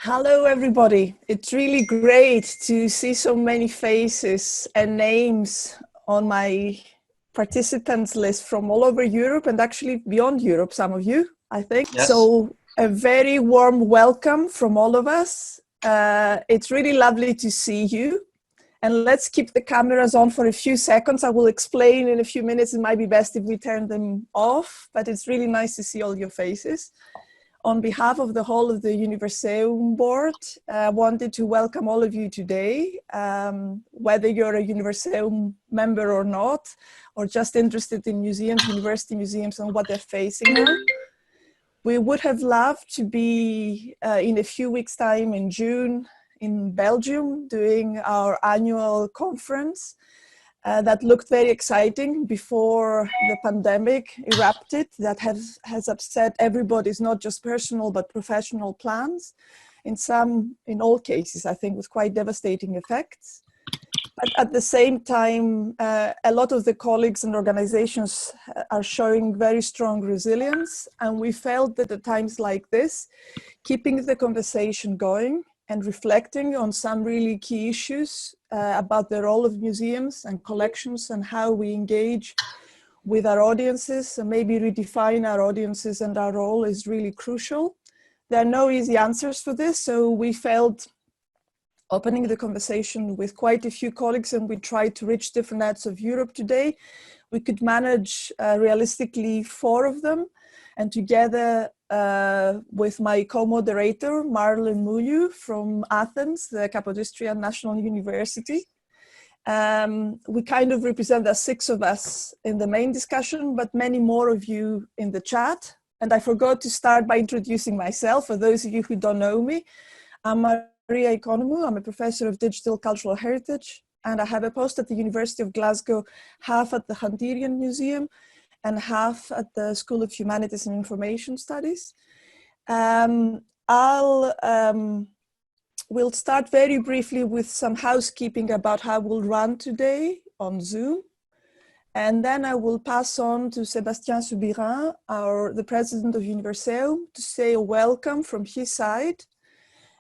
Hello, everybody. It's really great to see so many faces and names on my participants list from all over Europe and actually beyond Europe, some of you, I think. Yes. So a very warm welcome from all of us. It's really lovely to see you. And let's keep the cameras on for a few seconds. I will explain in a few minutes. It might be best if we turn them off, but it's really nice to see all your faces. On behalf of the whole of the Universeum board, I wanted to welcome all of you today, whether you're a Universeum member or not, or just interested in museums, university museums, and what they're facing now. We would have loved to be in a few weeks' time in June in Belgium doing our annual conference. That looked very exciting before the pandemic erupted. That has upset everybody's not just personal but professional plans. In all cases, I think, with quite devastating effects. But at the same time, a lot of the colleagues and organizations are showing very strong resilience. And we felt that at times like this, keeping the conversation going and reflecting on some really key issues about the role of museums and collections and how we engage with our audiences and maybe redefine our audiences and our role is really crucial. There are no easy answers for this, so we felt opening the conversation with quite a few colleagues, and we tried to reach different parts of Europe today. We could manage realistically 4 of them, and together with my co-moderator, Marlen Mouliou from Athens, the Kapodistrian National University. We kind of represent the 6 of us in the main discussion, but many more of you in the chat. And I forgot to start by introducing myself. For those of you who don't know me, I'm Maria Economou. I'm a professor of digital cultural heritage, and I have a post at the University of Glasgow, half at the Hunterian Museum, and half at the School of Humanities and Information Studies. We'll start very briefly with some housekeeping about how we'll run today on Zoom. And then I will pass on to Sébastien Soubiran, the president of Universeum, to say a welcome from his side.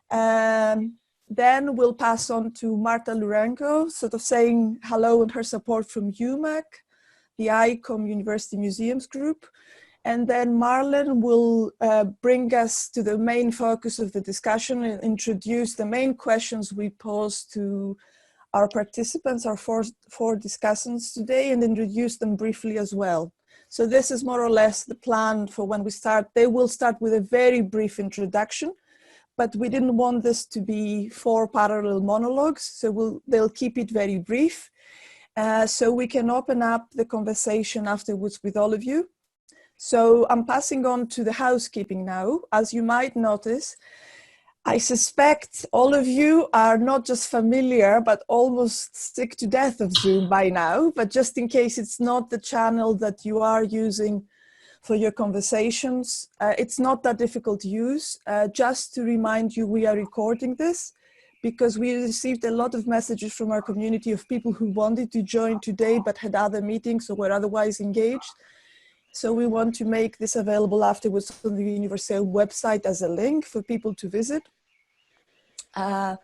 Then we'll pass on to Marta Lourenco, sort of saying hello and her support from UMAC, the ICOM University Museums Group. And then Marlen will bring us to the main focus of the discussion and introduce the main questions we pose to our participants, our four discussants today, and introduce them briefly as well. So this is more or less the plan for when we start. They will start with a very brief introduction, but we didn't want this to be 4 parallel monologues, so they'll keep it very brief. So we can open up the conversation afterwards with all of you. So I'm passing on to the housekeeping now. As you might notice, I suspect all of you are not just familiar, but almost sick to death of Zoom by now. But just in case it's not the channel that you are using for your conversations, it's not that difficult to use. Just to remind you, we are recording this, because we received a lot of messages from our community of people who wanted to join today but had other meetings or were otherwise engaged. So we want to make this available afterwards on the Universeum website as a link for people to visit. I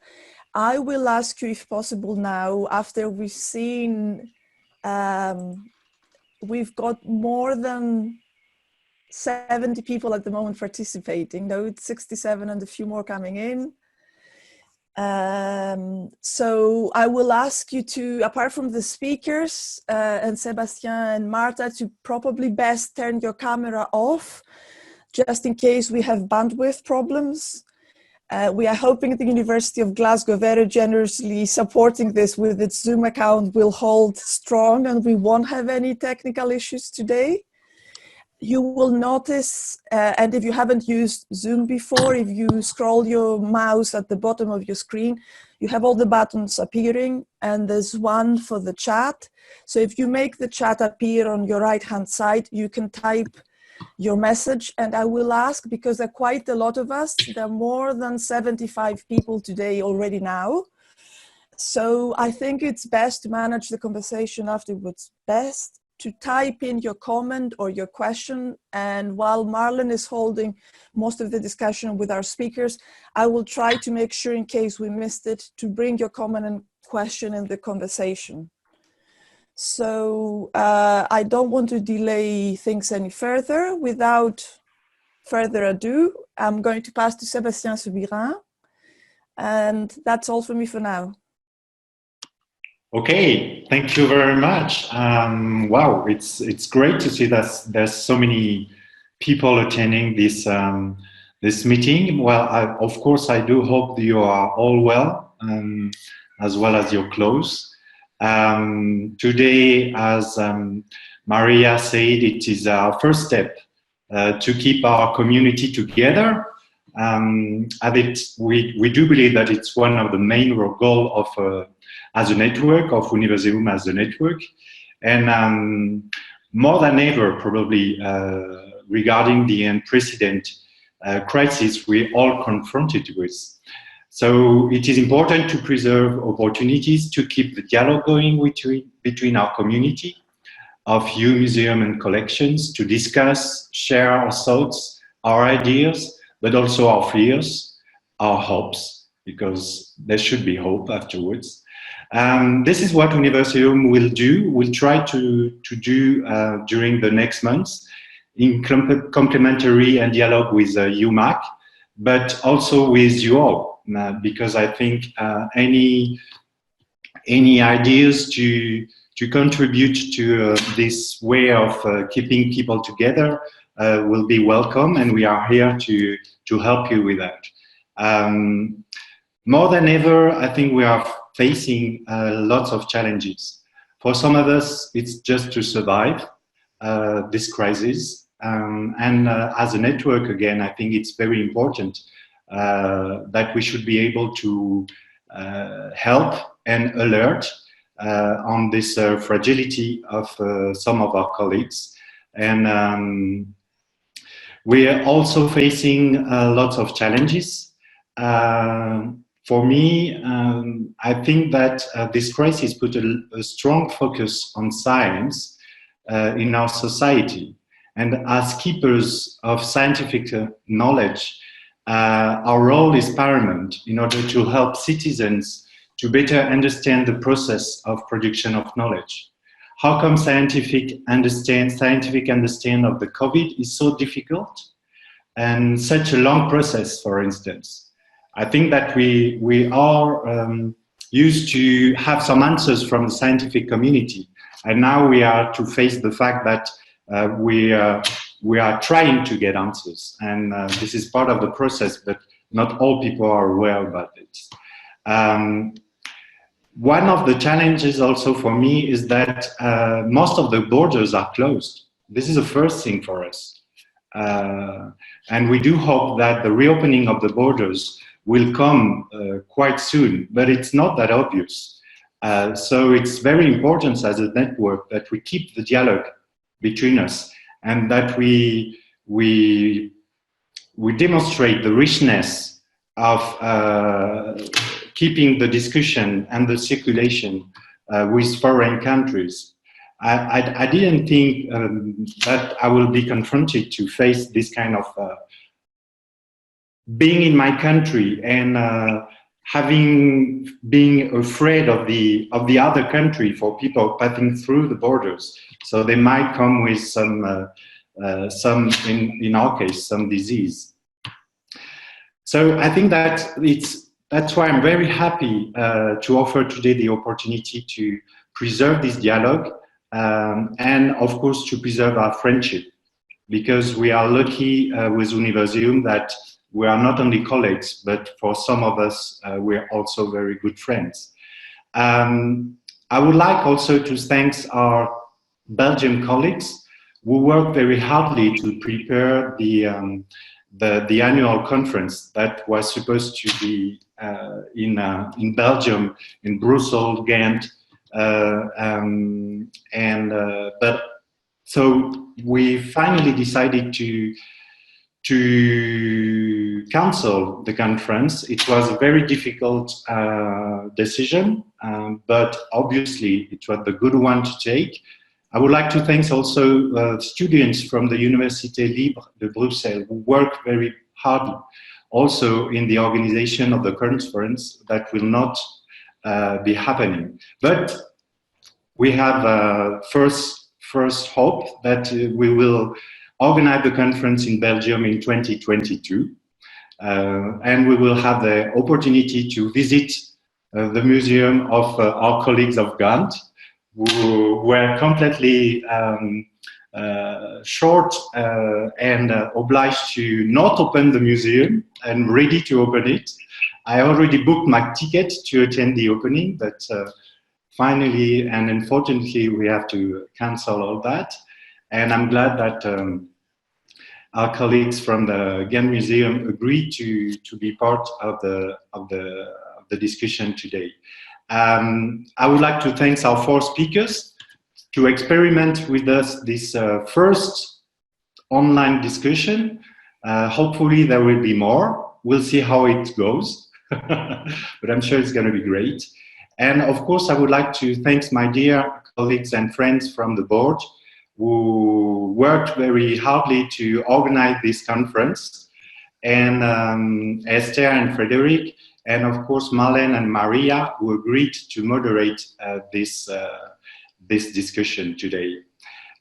will ask you, if possible now, after we've seen, we've got more than 70 people at the moment participating. Now it's 67 and a few more coming in. So I will ask you to, apart from the speakers and Sébastien and Marta, to probably best turn your camera off, just in case we have bandwidth problems. We are hoping the University of Glasgow, very generously supporting this with its Zoom account, will hold strong and we won't have any technical issues today. You will notice, and if you haven't used Zoom before, if you scroll your mouse at the bottom of your screen, you have all the buttons appearing, and there's one for the chat. So if you make the chat appear on your right-hand side, you can type your message, and I will ask, because there are quite a lot of us, there are more than 75 people today already now. So I think it's best to manage the conversation afterwards best. to type in your comment or your question. And while Marlen is holding most of the discussion with our speakers, I will try to make sure, in case we missed it, to bring your comment and question in the conversation. So I don't want to delay things any further. Without further ado, I'm going to pass to Sébastien Soubiran. And that's all for me for now. Okay, thank you very much. Wow, it's great to see that there's so many people attending this this meeting. Well, of course, I do hope you are all well, as well as your close. Today, as Maria said, it is our first step to keep our community together. And we do believe that it's one of the main goals of as a network, of Universeum as a network. And more than ever, probably, regarding the unprecedented crisis we all confronted with. So it is important to preserve opportunities to keep the dialogue going between our community of museum and collections, to discuss, share our thoughts, our ideas, but also our fears, our hopes, because there should be hope afterwards. This is what Universeum will do. We'll try to do during the next months, in complementary and dialogue with UMAC, but also with you all, because I think any ideas to contribute to this way of keeping people together will be welcome, and we are here to help you with that. More than ever, I think we are facing lots of challenges. For some of us, it's just to survive this crisis. And as a network, again, I think it's very important that we should be able to help and alert on this fragility of some of our colleagues. And we are also facing lots of challenges. For me, I think that this crisis put a strong focus on science in our society. And as keepers of scientific knowledge, our role is paramount in order to help citizens to better understand the process of production of knowledge. How come scientific understanding of the COVID is so difficult and such a long process, for instance? I think that we are used to have some answers from the scientific community, and now we are to face the fact that we are trying to get answers, and this is part of the process, but not all people are aware about it. One of the challenges also for me is that most of the borders are closed. This is the first thing for us. And we do hope that the reopening of the borders will come quite soon, but it's not that obvious. So it's very important as a network that we keep the dialogue between us, and that we demonstrate the richness of keeping the discussion and the circulation with foreign countries. I didn't think that I will be confronted to face this kind of being in my country and being afraid of the other country for people passing through the borders. So they might come with some in our case, some disease. So I think that that's why I'm very happy to offer today the opportunity to preserve this dialogue and of course to preserve our friendship, because we are lucky with Universeum that we are not only colleagues, but for some of us, we're also very good friends. I would like also to thank our Belgian colleagues who worked very hardly to prepare the annual conference that was supposed to be in Belgium, in Brussels, Gent, but so we finally decided to cancel the conference. It was a very difficult decision, but obviously it was the good one to take. I would like to thank also students from the Université Libre de Bruxelles who work very hard also in the organization of the conference that will not be happening. But we have first hope that we will organize the conference in Belgium in 2022. And we will have the opportunity to visit the museum of our colleagues of Gent, who were completely short and obliged to not open the museum and ready to open it. I already booked my ticket to attend the opening, but finally and unfortunately we have to cancel all that. And I'm glad that our colleagues from the Ghent Museum agreed to be part of the discussion today. I would like to thank our 4 speakers to experiment with us this first online discussion. Hopefully there will be more. We'll see how it goes, but I'm sure it's going to be great. And of course, I would like to thank my dear colleagues and friends from the board who worked very hardly to organize this conference, and Esther and Frederic, and of course Marlen and Maria, who agreed to moderate this discussion today.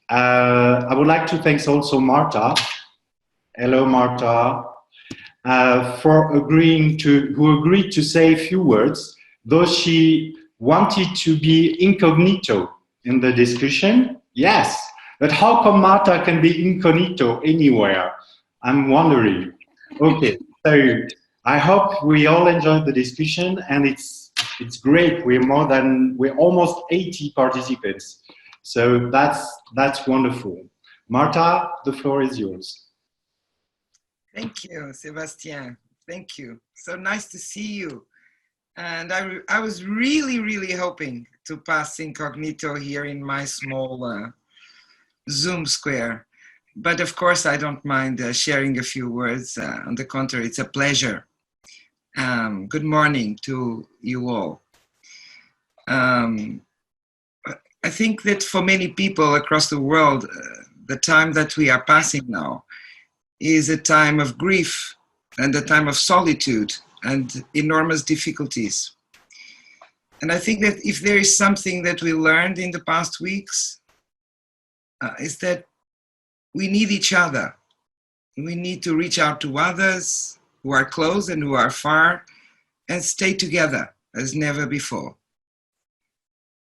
I would like to thank also Marta. Hello, Marta, who agreed to say a few words, though she wanted to be incognito in the discussion. Yes, but how come Marta can be incognito anywhere? I'm wondering. Okay, so I hope we all enjoyed the discussion, and it's great. We're almost 80 participants, so that's wonderful. Marta, the floor is yours. Thank you, Sebastian. Thank you. So nice to see you. And I was really hoping to pass incognito here in my small Zoom square. But of course, I don't mind sharing a few words. On the contrary, it's a pleasure. Good morning to you all. I think that for many people across the world, the time that we are passing now is a time of grief and a time of solitude and enormous difficulties. And I think that if there is something that we learned in the past weeks, is that we need each other. We need to reach out to others who are close and who are far and stay together as never before.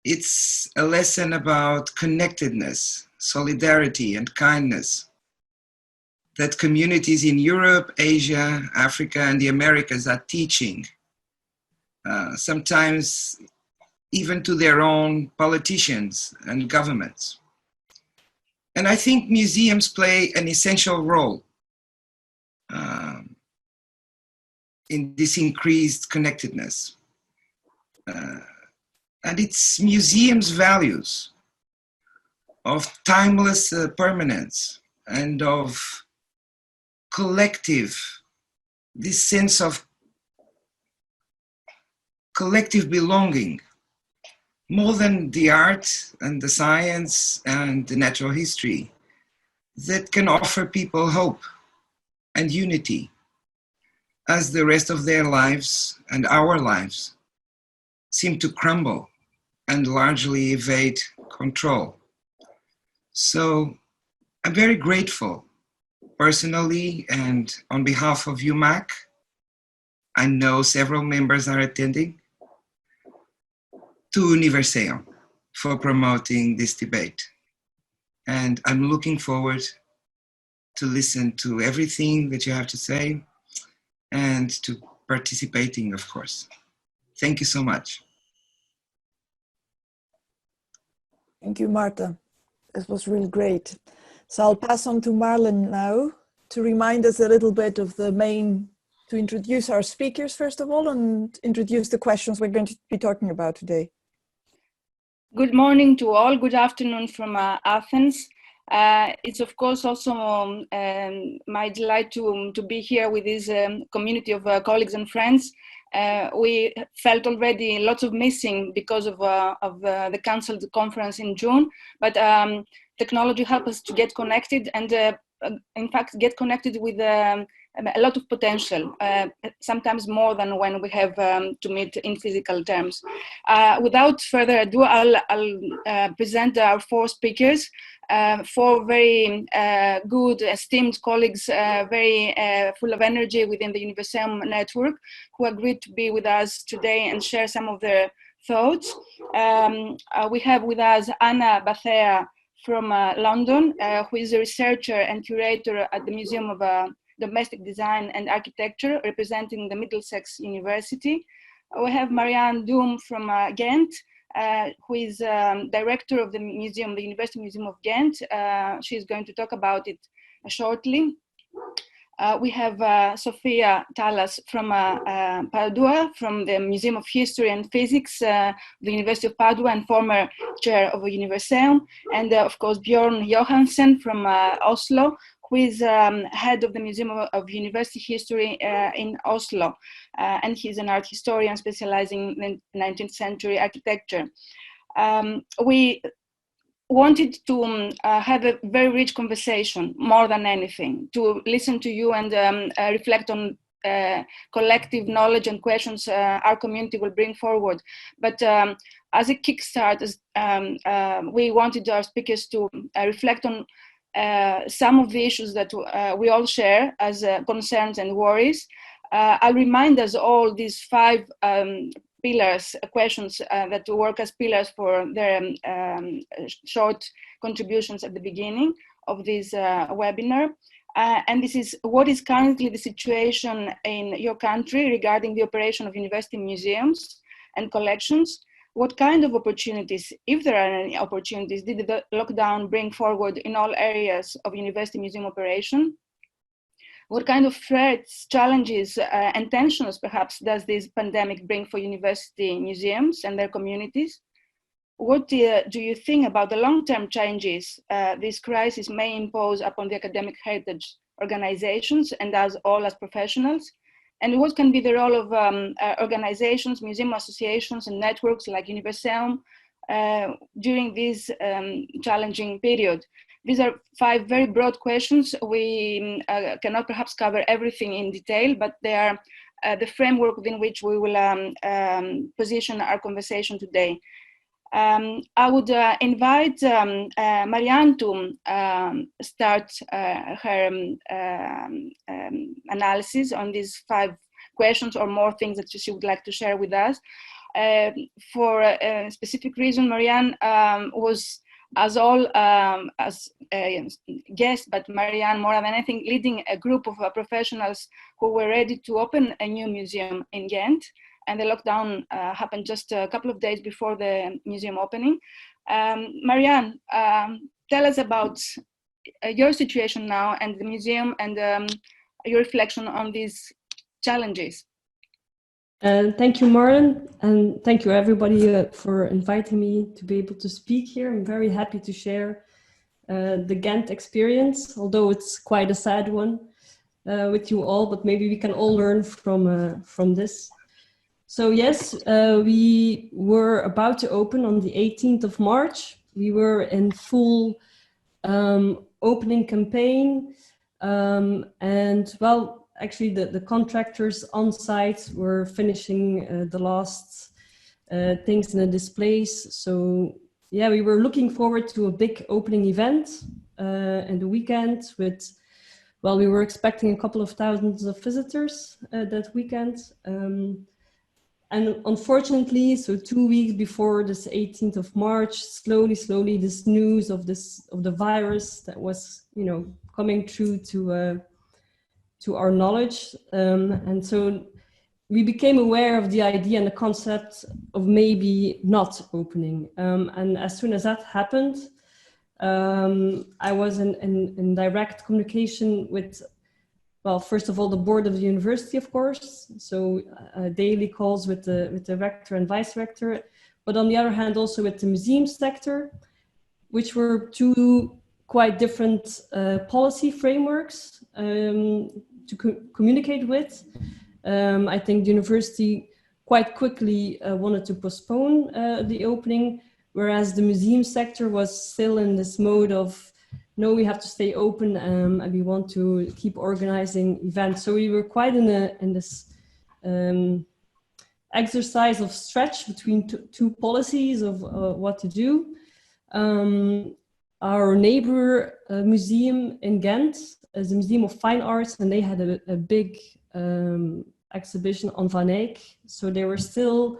It's a lesson about connectedness, solidarity, and kindness that communities in Europe, Asia, Africa, and the Americas are teaching, sometimes even to their own politicians and governments. And I think museums play an essential role in this increased connectedness. And it's museums' values of timeless permanence and of this sense of collective belonging, more than the art and the science and the natural history, that can offer people hope and unity as the rest of their lives and our lives seem to crumble and largely evade control. So I'm very grateful personally and on behalf of UMAC. I know several members are attending, to Universeum for promoting this debate. And I'm looking forward to listen to everything that you have to say and to participating, of course. Thank you so much. Thank you, Marta. This was really great. So I'll pass on to Marlen now to remind us a little bit of to introduce our speakers first of all and introduce the questions we're going to be talking about today. Good morning to all. Good afternoon from Athens. It's of course also my delight to be here with this community of colleagues and friends We felt already lots of missing because of the cancelled conference in June, but technology helped us to get connected and in fact get connected with a lot of potential, sometimes more than when we have to meet in physical terms. Without further ado, I'll present our four speakers, four very good, esteemed colleagues, very full of energy within the Universeum network, who agreed to be with us today and share some of their thoughts. We have with us Anna Baeza from London, who is a researcher and curator at the Museum of Domestic Design and Architecture, representing the Middlesex University. We have Marjan from Gent, who is director of the museum, the University Museum of Gent. She's going to talk about it shortly. We have Sofia Talas from Padua, from the Museum of History and Physics, the University of Padua, and former chair of Universeum. And of course, Bjorn Johansen from Oslo, who is head of the Museum of University History in Oslo. And he's an art historian specializing in 19th century architecture. We wanted to have a very rich conversation, more than anything, to listen to you and reflect on collective knowledge and questions our community will bring forward. But as a kickstart, we wanted our speakers to reflect on some of the issues that we all share as concerns and worries. I'll remind us all these five pillars, questions that work as pillars for their short contributions at the beginning of this webinar. And this is what is currently the situation in your country regarding the operation of university museums and collections. What kind of opportunities, if there are any opportunities, did the lockdown bring forward in all areas of university museum operation? What kind of threats, challenges, and tensions perhaps does this pandemic bring for university museums and their communities? What do you think about the long-term changes this crisis may impose upon the academic heritage organizations and us all as professionals? And what can be the role of organizations, museum associations, and networks like Universeum during this challenging period? These are five very broad questions. We cannot perhaps cover everything in detail, but they are the framework within which we will position our conversation today. I would invite Marjan to start her analysis on these five questions or more things that she would like to share with us. For a specific reason, Marjan was, as a guest, but Marjan, more than anything, leading a group of professionals who were ready to open a new museum in Gent. And the lockdown happened just a couple of days before the museum opening. Marjan, tell us about your situation now and the museum and your reflection on these challenges. Thank you, Marlen, and thank you everybody for inviting me to be able to speak here. I'm very happy to share the Ghent experience, although it's quite a sad one with you all, but maybe we can all learn from this. So yes, we were about to open on the 18th of March. We were in full opening campaign, and well, actually the contractors on site were finishing the last things in the displays. So yeah, we were looking forward to a big opening event in the weekend with, well, we were expecting a couple of thousands of visitors that weekend. And unfortunately, so 2 weeks before this 18th of March, slowly this news of the virus that was, coming through to our knowledge. And so we became aware of the idea and the concept of maybe not opening. And as soon as that happened, I was in direct communication with, well, first of all, the board of the university, of course. So daily calls with the rector and vice rector, but on the other hand, also with the museum sector, which were two quite different policy frameworks to communicate with. I think the university quite quickly wanted to postpone the opening, whereas the museum sector was still in this mode of, no, we have to stay open and we want to keep organizing events. So we were quite in this exercise of stretch between two policies of what to do. Our neighbor museum in Gent is the Museum of Fine Arts, and they had a big exhibition on Van Eyck. So there were still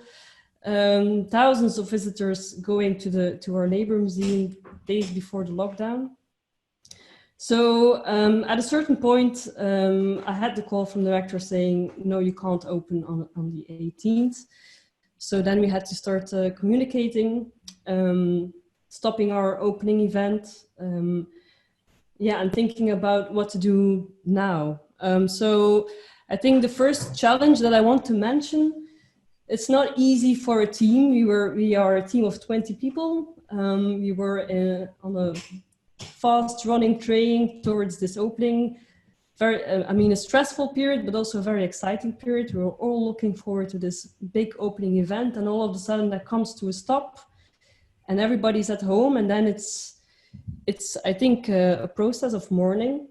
thousands of visitors going to our neighbor museum days before the lockdown. So at a certain point, I had the call from the rector saying, no, you can't open on the 18th. So then we had to start communicating, stopping our opening event, and thinking about what to do now. So I think the first challenge that I want to mention, it's not easy for a team. We are a team of 20 people. We were on a fast running train towards this opening. A stressful period, but also a very exciting period. We were all looking forward to this big opening event, and all of a sudden that comes to a stop and everybody's at home. And then it's I think, a process of mourning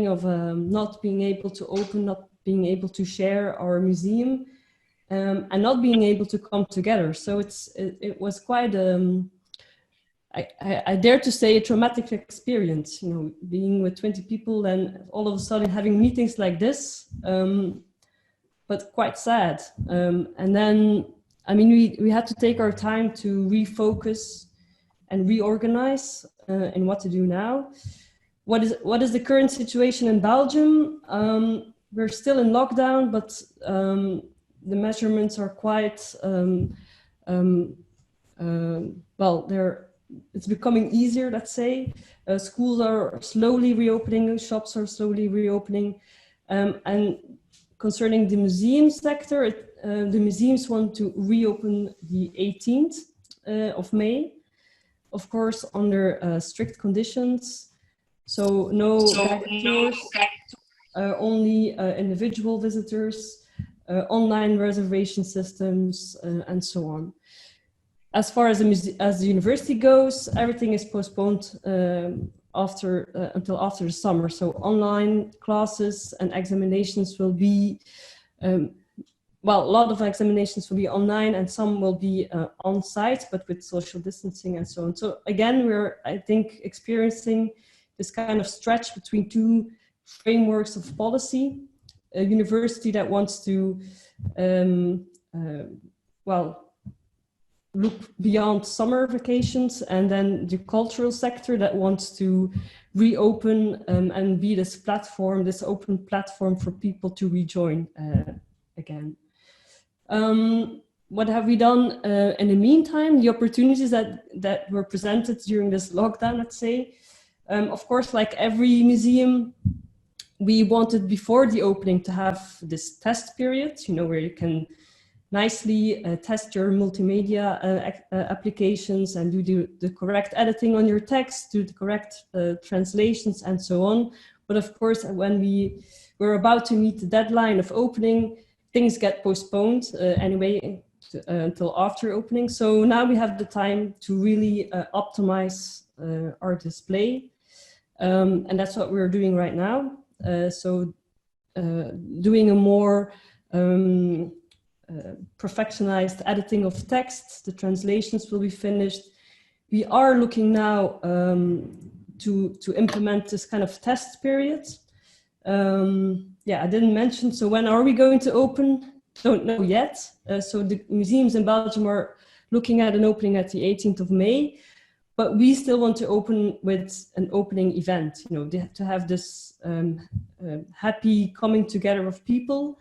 of not being able to open, not being able to share our museum, and not being able to come together. So it was quite, I dare to say, a traumatic experience, being with 20 people and all of a sudden having meetings like this, but quite sad. And then, we had to take our time to refocus and reorganize in what to do now. What is the current situation in Belgium? We're still in lockdown, but the measurements are quite, it's becoming easier, let's say. Schools are slowly reopening, shops are slowly reopening. And concerning the museum sector, the museums want to reopen the 18th of May, of course, under strict conditions. So no guided tours, only individual visitors, online reservation systems, and so on. As far as the university goes, everything is postponed until after the summer. So online classes and examinations will be, a lot of examinations will be online and some will be on site, but with social distancing and so on. So again, we're, I think, experiencing this kind of stretch between two frameworks of policy. A university that wants to, look beyond summer vacations, and then the cultural sector that wants to reopen and be this platform, this open platform for people to rejoin again. What have we done in the meantime? The opportunities that were presented during this lockdown, let's say. Of course, like every museum, we wanted before the opening to have this test period, where you can nicely test your multimedia applications and do the correct editing on your text, do the correct translations and so on. But of course, when we were about to meet the deadline of opening, things get postponed anyway until after opening. So now we have the time to really optimize our display. And that's what we're doing right now. Doing a more perfectionized editing of text, the translations will be finished. We are looking now to implement this kind of test period. I didn't mention, so when are we going to open? Don't know yet. So the museums in Belgium are looking at an opening at the 18th of May, but we still want to open with an opening event, to have this happy coming together of people.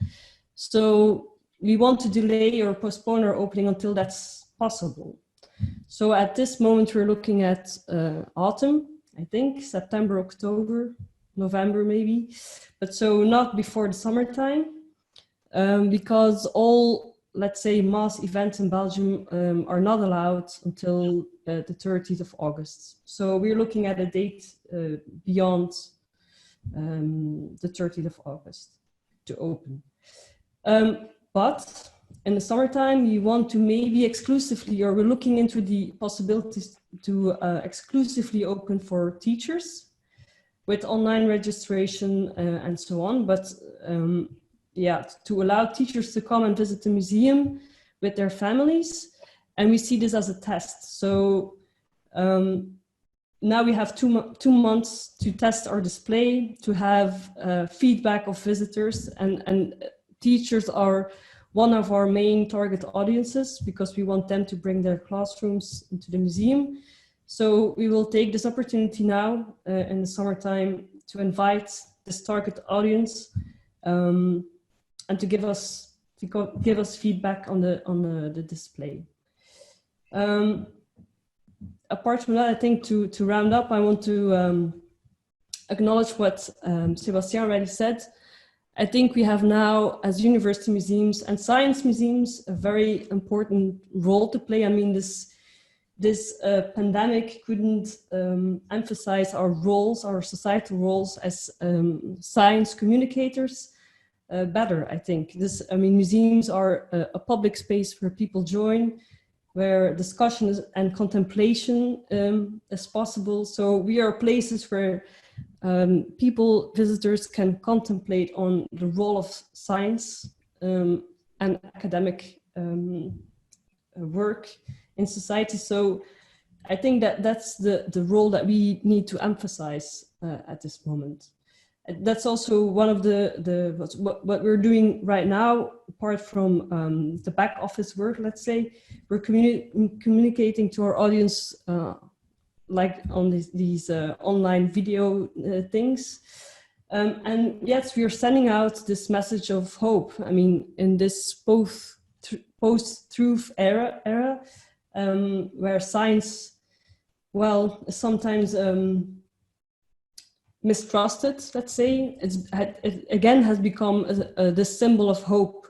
So we want to delay or postpone our opening until that's possible. So at this moment, we're looking at autumn, I think, September, October, November maybe, but so not before the summertime, because all, let's say, mass events in Belgium are not allowed until the 30th of August. So we're looking at a date beyond the 30th of August to open. But in the summertime, we want to maybe exclusively, or we're looking into the possibilities to exclusively open for teachers with online registration and so on. But yeah, to allow teachers to come and visit the museum with their families. And we see this as a test. So now we have two months to test our display, to have feedback of visitors, and teachers are one of our main target audiences because we want them to bring their classrooms into the museum. So we will take this opportunity now in the summertime to invite this target audience and to give us feedback on the display. Apart from that, I think to round up, I want to acknowledge what Sébastien already said. I think we have now, as university museums and science museums, a very important role to play. I mean, this pandemic couldn't emphasize our roles, our societal roles as science communicators better, I think. Museums are a public space where people join, where discussion and contemplation is possible. So we are places where visitors can contemplate on the role of science and academic work in society. So I think that's the role that we need to emphasize at this moment. That's also one of what we're doing right now, apart from the back office work, let's say. We're communicating to our audience like on these online video things. And yes, we are sending out this message of hope. I mean, in this post-truth era where science, well, is sometimes mistrusted, let's say, it again has become this symbol of hope.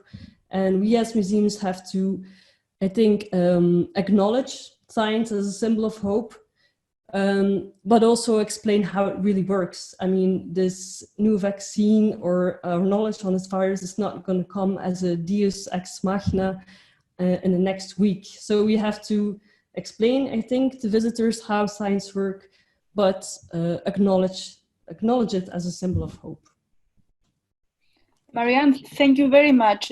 And we as museums have to, I think, acknowledge science as a symbol of hope, but also explain how it really works. I mean, this new vaccine or our knowledge on this virus is not going to come as a deus ex machina in the next week. So we have to explain, I think, to visitors how science works, but acknowledge it as a symbol of hope. Marjan, thank you very much.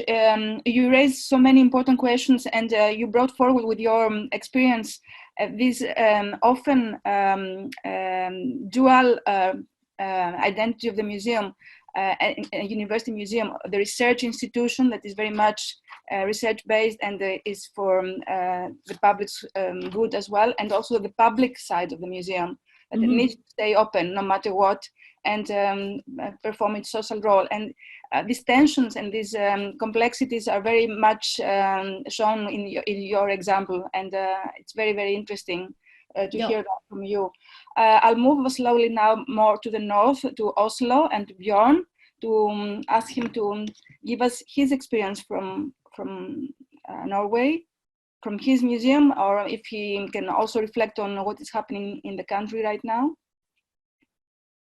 You raised so many important questions, and you brought forward with your experience this often dual identity of the museum, a university museum, the research institution that is very much research-based and is for the public's good as well, and also the public side of the museum that needs to stay open no matter what and perform its social role. And these tensions and these complexities are very much shown in your example, and it's very, very interesting to hear that from you. I'll move slowly now more to the north, to Oslo, and to Bjorn, to ask him to give us his experience from Norway, from his museum, or if he can also reflect on what is happening in the country right now.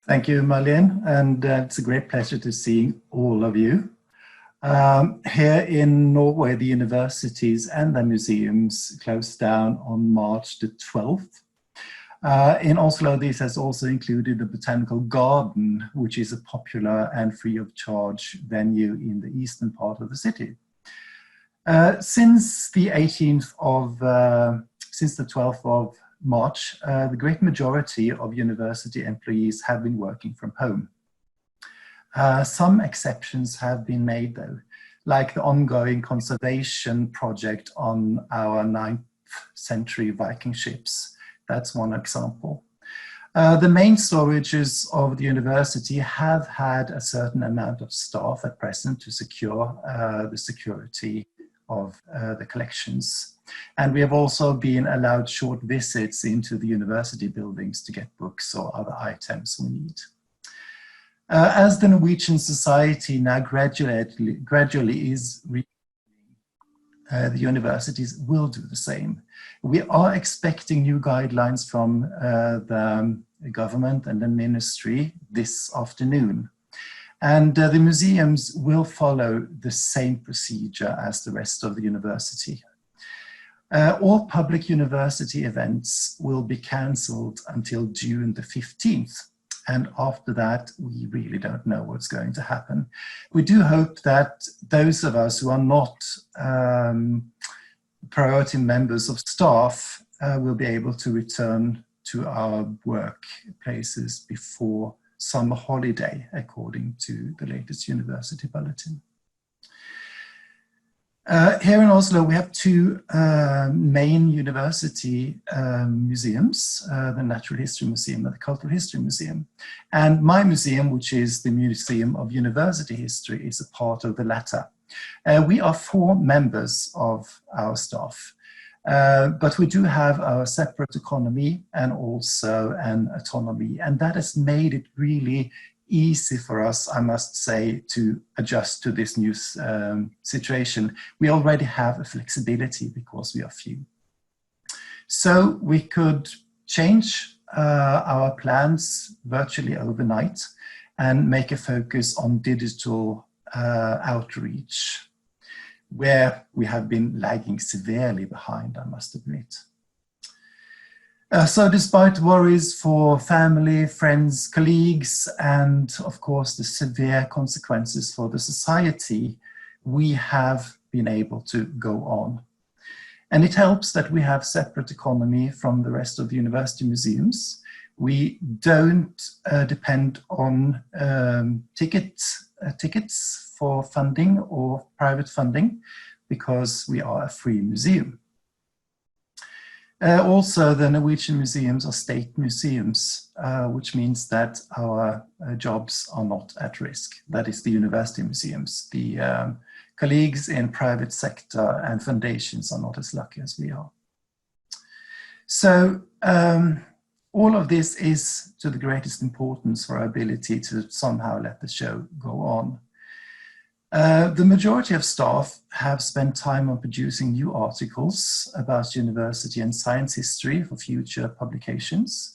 Thank you, Marlen, and it's a great pleasure to see all of you. Here in Norway, the universities and the museums closed down on March the 12th. In Oslo, this has also included the Botanical Garden, which is a popular and free of charge venue in the eastern part of the city. Since the 12th of March, the great majority of university employees have been working from home. Some exceptions have been made though, like the ongoing conservation project on our 9th century Viking ships. That's one example. The main storages of the university have had a certain amount of staff at present to secure the security of the collections. And we have also been allowed short visits into the university buildings to get books or other items we need. As the Norwegian society now gradually is the universities will do the same. We are expecting new guidelines from the government and the ministry this afternoon. And the museums will follow the same procedure as the rest of the university. All public university events will be cancelled until June the 15th. And after that, we really don't know what's going to happen. We do hope that those of us who are not priority members of staff will be able to return to our workplaces before summer holiday, according to the latest university bulletin. Here in Oslo, we have two main university museums, the Natural History Museum and the Cultural History Museum. And my museum, which is the Museum of University History, is a part of the latter. We are 4 members of our staff, but we do have our separate economy and also an autonomy, and that has made it really easy for us, I must say, to adjust to this new situation. We already have a flexibility because we are few. So we could change our plans virtually overnight and make a focus on digital outreach, where we have been lagging severely behind, I must admit. So despite worries for family, friends, colleagues, and of course the severe consequences for the society, we have been able to go on. And it helps that we have separate economy from the rest of the university museums. We don't depend on tickets for funding or private funding, because we are a free museum. Also, the Norwegian museums are state museums, which means that our jobs are not at risk. That is the university museums. The colleagues in private sector and foundations are not as lucky as we are. So all of this is to the greatest importance for our ability to somehow let the show go on. The majority of staff have spent time on producing new articles about university and science history for future publications.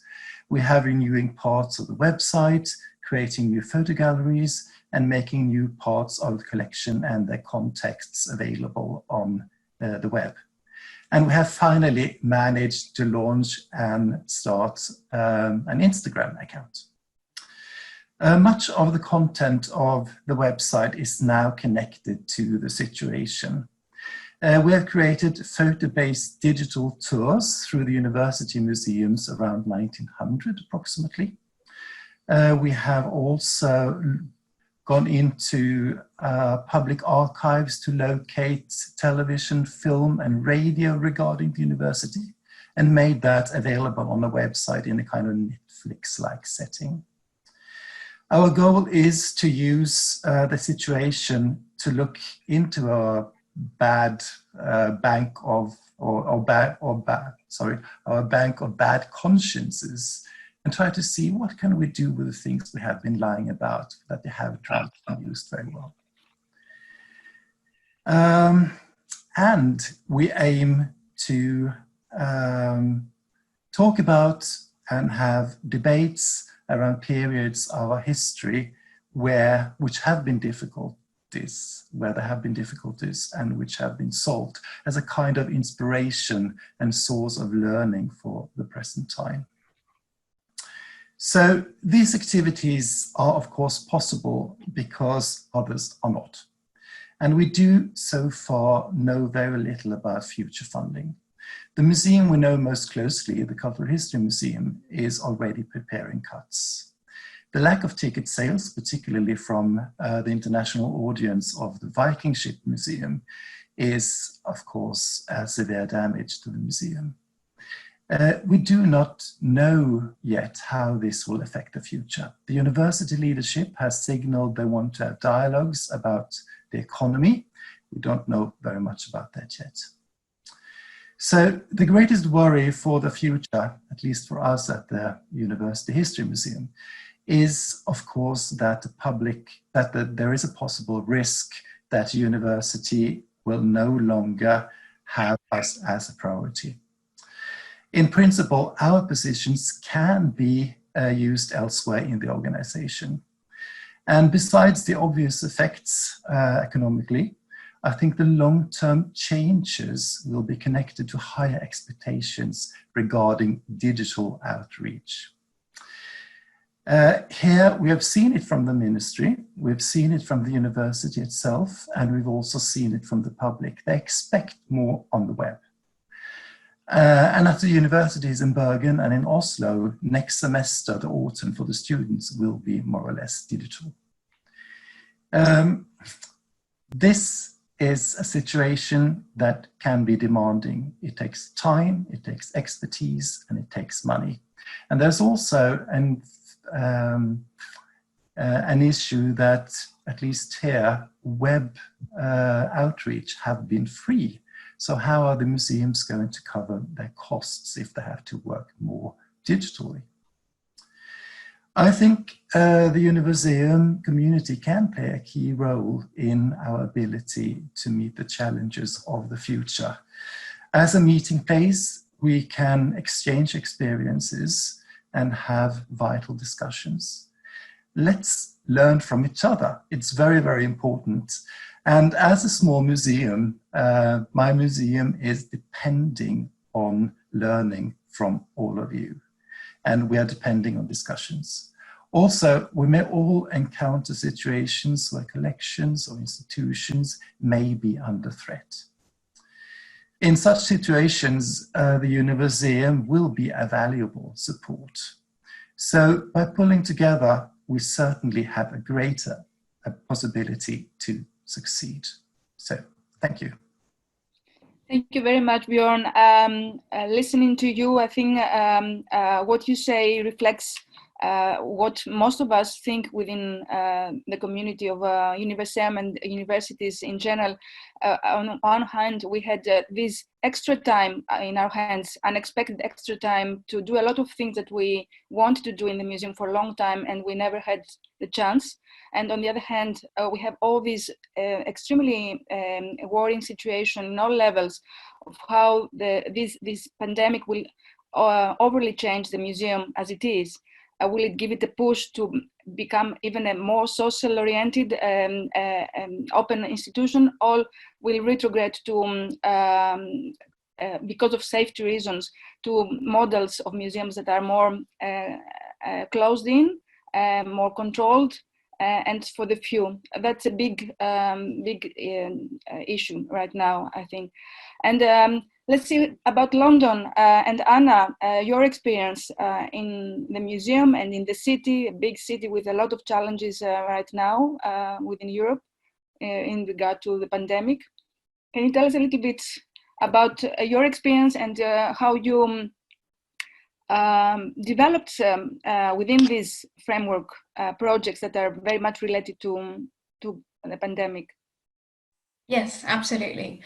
We have renewing parts of the website, creating new photo galleries, and making new parts of the collection and their contexts available on the web. And we have finally managed to launch and start an Instagram account. Much of the content of the website is now connected to the situation. We have created photo-based digital tours through the university museums around 1900 approximately. We have also gone into public archives to locate television, film and radio regarding the university, and made that available on the website in a kind of Netflix-like setting. Our goal is to use the situation to look into our bank of bad consciences and try to see what can we do with the things we have been lying about that they haven't been used very well. And we aim to talk about and have debates around periods of our history which have been difficulties, where there have been difficulties and which have been solved, as a kind of inspiration and source of learning for the present time. So these activities are of course possible because others are not. And we do so far know very little about future funding. The museum we know most closely, the Cultural History Museum, is already preparing cuts. The lack of ticket sales, particularly from the international audience of the Viking Ship Museum, is of course a severe damage to the museum. We do not know yet how this will affect the future. The university leadership has signaled they want to have dialogues about the economy. We don't know very much about that yet. So the greatest worry for the future, at least for us at the University History Museum, is of course that there is a possible risk that university will no longer have us as a priority. In principle, our positions can be used elsewhere in the organization. And besides the obvious effects economically, I think the long-term changes will be connected to higher expectations regarding digital outreach. Here we have seen it from the ministry, we've seen it from the university itself, and we've also seen it from the public. They expect more on the web. And at the universities in Bergen and in Oslo, next semester, the autumn for the students will be more or less digital. This is a situation that can be demanding. It takes time, it takes expertise, and it takes money. And there's also an issue that, at least here, web outreach have been free. So how are the museums going to cover their costs if they have to work more digitally? I think the Universeum community can play a key role in our ability to meet the challenges of the future. As a meeting place, we can exchange experiences and have vital discussions. Let's learn from each other. It's very, very important. And as a small museum, my museum is depending on learning from all of you. And we are depending on discussions. Also, we may all encounter situations where collections or institutions may be under threat. In such situations, the Universeum will be a valuable support. So by pulling together, we certainly have a greater possibility to succeed. So, thank you. Thank you very much, Bjorn. Listening to you, I think what you say reflects what most of us think within the community of Universeum and universities in general. On one hand, we had this extra time in our hands, unexpected extra time to do a lot of things that we wanted to do in the museum for a long time, and we never had the chance. And on the other hand, we have all these extremely worrying situation in all levels of how this pandemic will overly change the museum as it is. Will it give it a push to become even a more social-oriented open institution, or will retrograde to, because of safety reasons, to models of museums that are more closed in, more controlled, and for the few? That's a big issue right now, I think. And let's see about London and Anna, your experience in the museum and in the city, a big city with a lot of challenges right now within Europe in regard to the pandemic. Can you tell us a little bit about your experience and how you developed within this framework projects that are very much related to the pandemic? Yes, absolutely.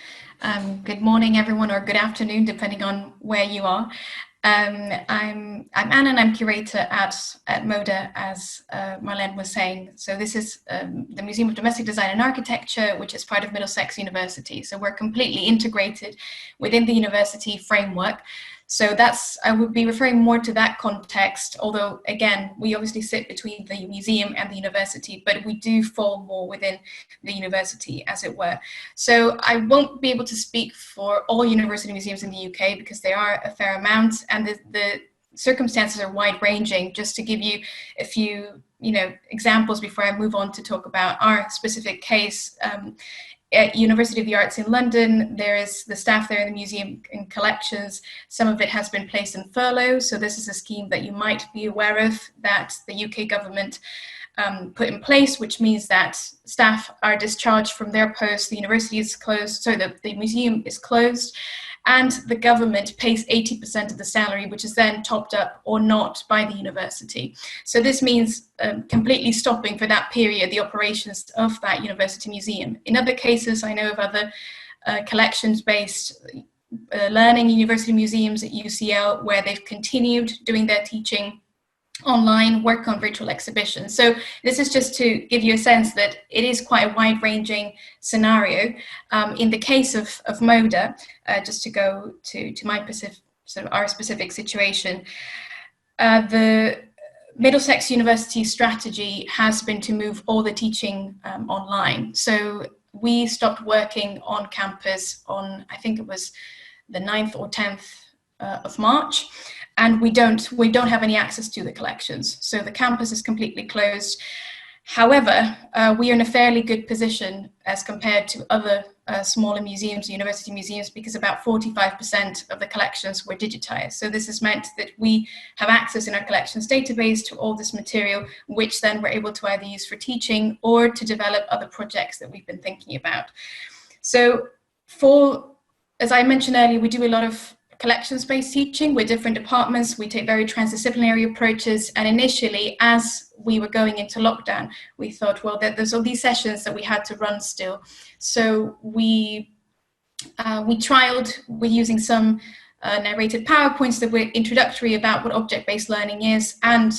Good morning, everyone, or good afternoon, depending on where you are. I'm Anna, and I'm curator at MODA, as Marlen was saying. So this is the Museum of Domestic Design and Architecture, which is part of Middlesex University. So we're completely integrated within the university framework. So I would be referring more to that context, although again, we obviously sit between the museum and the university, but we do fall more within the university, as it were. So I won't be able to speak for all university museums in the UK because there are a fair amount, and the circumstances are wide-ranging. Just to give you a few examples before I move on to talk about our specific case. At University of the Arts in London, there is the staff there in the museum and collections. Some of it has been placed in furlough. So this is a scheme that you might be aware of that the UK government put in place, which means that staff are discharged from their posts. The university is closed, so the museum is closed, and the government pays 80% of the salary, which is then topped up or not by the university. So this means completely stopping for that period the operations of that university museum. In other cases, I know of other collections-based learning university museums at UCL where they've continued doing their teaching online, work on virtual exhibitions. So this is just to give you a sense that it is quite a wide-ranging scenario. In the case of MODA, just to go to my our specific situation, the Middlesex University's strategy has been to move all the teaching online. So we stopped working on campus on, I think it was the 9th or 10th of March, and we don't have any access to the collections. So the campus is completely closed. However, we are in a fairly good position as compared to other smaller museums, university museums, because about 45% of the collections were digitized. So this has meant that we have access in our collections database to all this material, which then we're able to either use for teaching or to develop other projects that we've been thinking about. So as I mentioned earlier, we do a lot of collections-based teaching with different departments. We take very transdisciplinary approaches, and initially, as we were going into lockdown, we thought, well, there's all these sessions that we had to run still. So we trialed with using some narrated PowerPoints that were introductory about what object-based learning is, and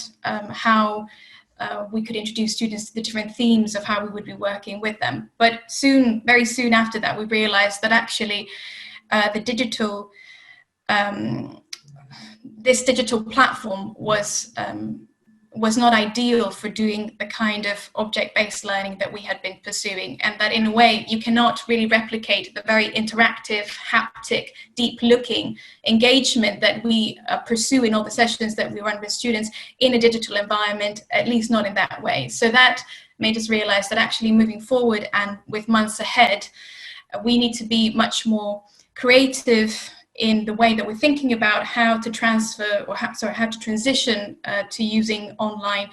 how we could introduce students to the different themes of how we would be working with them. But very soon after that, we realized that actually this digital platform was not ideal for doing the kind of object-based learning that we had been pursuing, and that in a way you cannot really replicate the very interactive, haptic, deep-looking engagement that we pursue in all the sessions that we run with students in a digital environment, at least not in that way. So that made us realize that actually moving forward and with months ahead, we need to be much more creative in the way that we're thinking about how to transfer, or how to transition to using online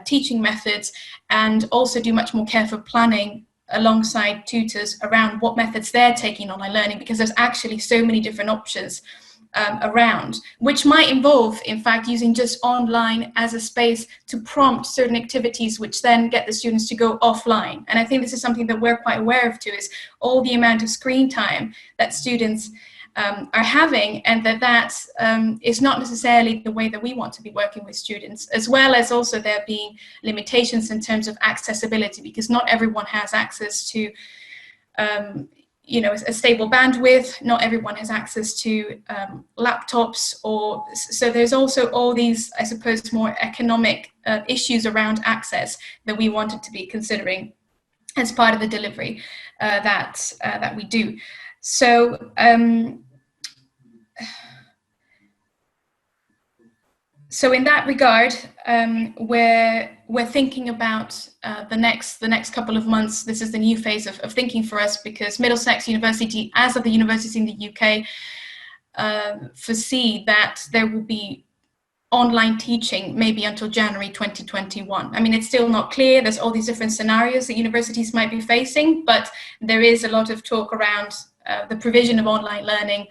teaching methods, and also do much more careful planning alongside tutors around what methods they're taking online learning, because there's actually so many different options around, which might involve, in fact, using just online as a space to prompt certain activities, which then get the students to go offline. And I think this is something that we're quite aware of too, is all the amount of screen time that students are having, and that is not necessarily the way that we want to be working with students, as well as also there being limitations in terms of accessibility, because not everyone has access to a stable bandwidth, not everyone has access to laptops, so there's also all these, I suppose, more economic issues around access that we wanted to be considering as part of the delivery that we do. So so in that regard, we're thinking about the next couple of months. This is the new phase of thinking for us, because Middlesex University, as of the universities in the UK, foresee that there will be online teaching maybe until January 2021. I mean, it's still not clear. There's all these different scenarios that universities might be facing, but there is a lot of talk around the provision of online learning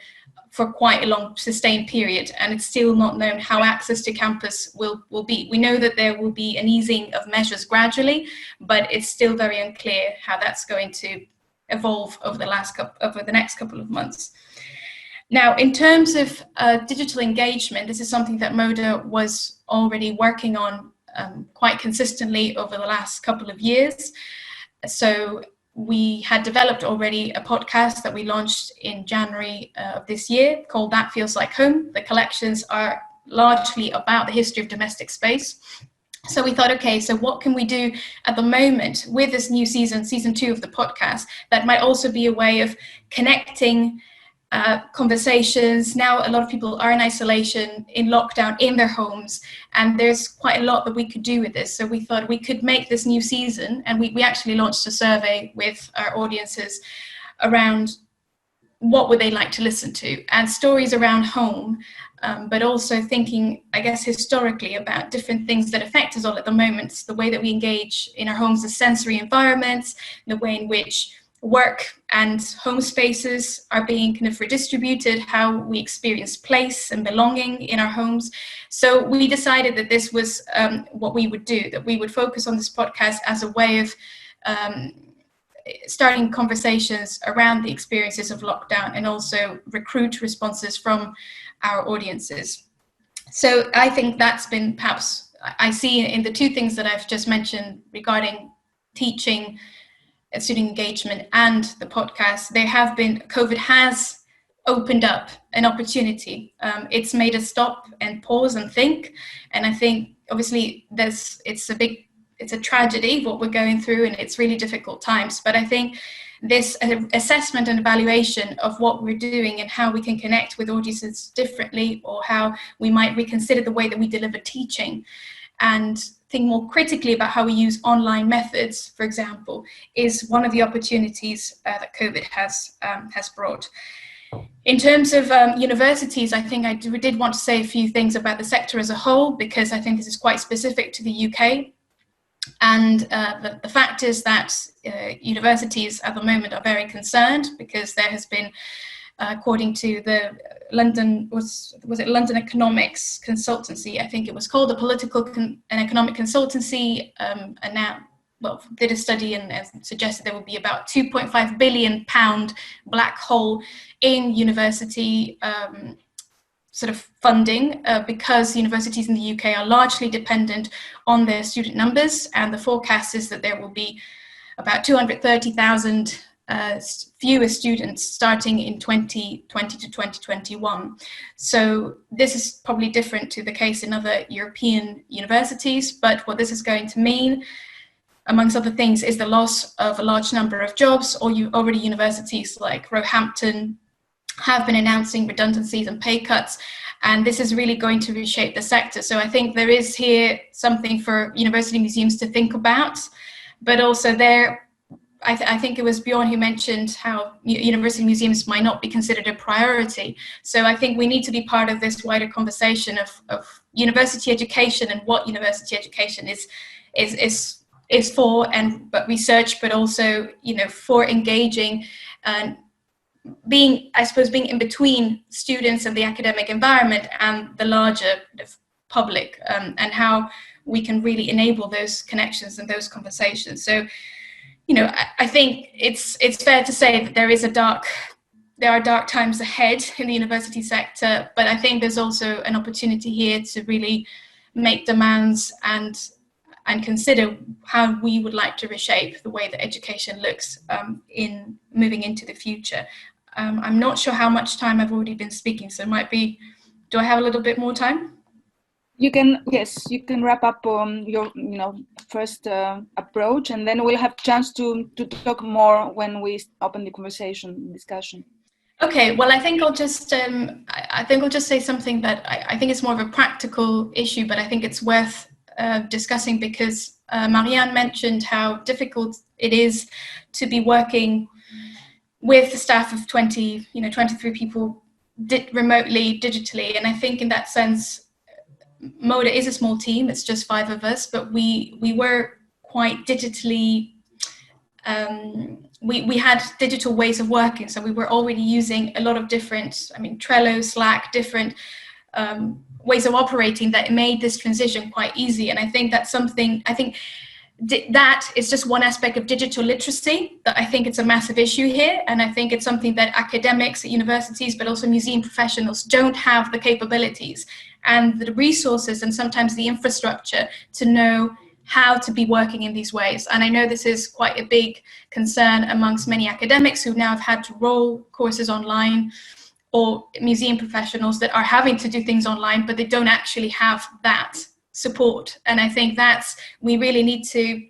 for quite a long sustained period, and it's still not known how access to campus will be. We know that there will be an easing of measures gradually, but it's still very unclear how that's going to evolve over the next couple of months. Now, in terms of digital engagement, this is something that MODA was already working on quite consistently over the last couple of years. So we had developed already a podcast that we launched in January of this year called That Feels Like Home. The collections are largely about the history of domestic space. So we thought, okay, so what can we do at the moment with this new season 2 of the podcast, that might also be a way of connecting conversations. Now a lot of people are in isolation, in lockdown, in their homes, and there's quite a lot that we could do with this. So we thought we could make this new season, and we actually launched a survey with our audiences around what would they like to listen to, and stories around home, but also thinking, I guess, historically about different things that affect us all at the moment, the way that we engage in our homes, the sensory environments, the way in which work and home spaces are being kind of redistributed, how we experience place and belonging in our homes. So we decided that this was what we would do, that we would focus on this podcast as a way of starting conversations around the experiences of lockdown, and also recruit responses from our audiences. So I think that's been, perhaps, I see in the two things that I've just mentioned regarding teaching, student engagement, and the podcast, COVID has opened up an opportunity. It's made us stop and pause and think. And I think obviously it's a tragedy what we're going through, and it's really difficult times. But I think this assessment and evaluation of what we're doing and how we can connect with audiences differently, or how we might reconsider the way that we deliver teaching and think more critically about how we use online methods, for example, is one of the opportunities that COVID has brought. In terms of universities, I think I did want to say a few things about the sector as a whole, because I think this is quite specific to the UK. And the fact is that universities at the moment are very concerned, because there has been, according to the London, was it London Economics Consultancy, I think it was called, a political and economic consultancy, and now, well, did a study and suggested there would be about £2.5 billion black hole in university sort of funding, because universities in the UK are largely dependent on their student numbers, and the forecast is that there will be about 230,000 fewer students starting in 2020 to 2021. So this is probably different to the case in other European universities, but what this is going to mean, amongst other things, is the loss of a large number of jobs. Already universities like Roehampton have been announcing redundancies and pay cuts, and this is really going to reshape the sector. So I think there is here something for university museums to think about, but also I think it was Bjorn who mentioned how university museums might not be considered a priority. So I think we need to be part of this wider conversation of university education and what university education is for, but research, but also, for engaging and being in between students and the academic environment and the larger public, and how we can really enable those connections and those conversations. So, I think it's fair to say that there are dark times ahead in the university sector, but I think there's also an opportunity here to really make demands and consider how we would like to reshape the way that education looks in moving into the future. I'm not sure how much time I've already been speaking, so it might be, do I have a little bit more time? You can wrap up your first approach, and then we'll have a chance to talk more when we open the discussion. Okay, well, I think I'll just say something that I think is more of a practical issue, but I think it's worth discussing, because Marjan mentioned how difficult it is to be working with a staff of 23 people remotely, digitally. And I think in that sense, Moda is a small team. It's just 5 of us, but we were quite digitally, we had digital ways of working. So we were already using a lot of different, Trello, Slack, different ways of operating that made this transition quite easy. And I think that's something, that is just one aspect of digital literacy that I think it's a massive issue here. And I think it's something that academics at universities, but also museum professionals, don't have the capabilities and the resources and sometimes the infrastructure to know how to be working in these ways. And I know this is quite a big concern amongst many academics who now have had to roll courses online, or museum professionals that are having to do things online, but they don't actually have that support. And I think we really need to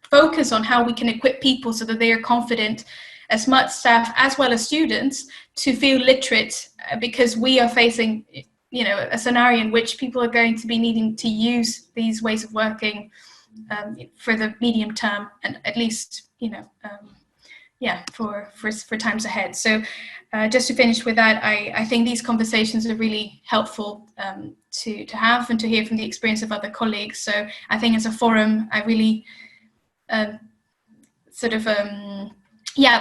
focus on how we can equip people so that they are confident, as much staff as well as students, to feel literate, because we are facing a scenario in which people are going to be needing to use these ways of working for the medium term, and at least for times ahead. So just to finish with that, I think these conversations are really helpful to have and to hear from the experience of other colleagues. So I think as a forum, I really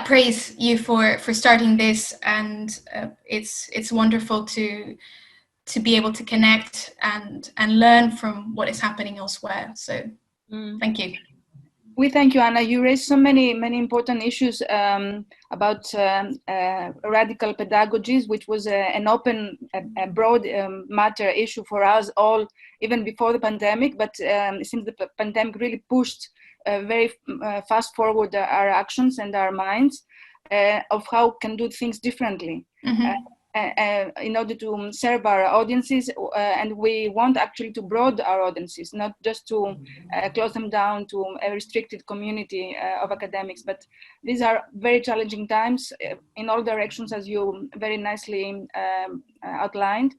praise you for starting this, and it's wonderful to be able to connect and learn from what is happening elsewhere. So thank you. We thank you, Anna. You raised so many important issues about radical pedagogies, which was an open, broad matter issue for us all, even before the pandemic. But it seems the pandemic really pushed very fast forward our actions and our minds of how we can do things differently. in order to serve our audiences, and we want actually to broaden our audiences, not just to close them down to a restricted community of academics. But these are very challenging times in all directions, as you very nicely outlined.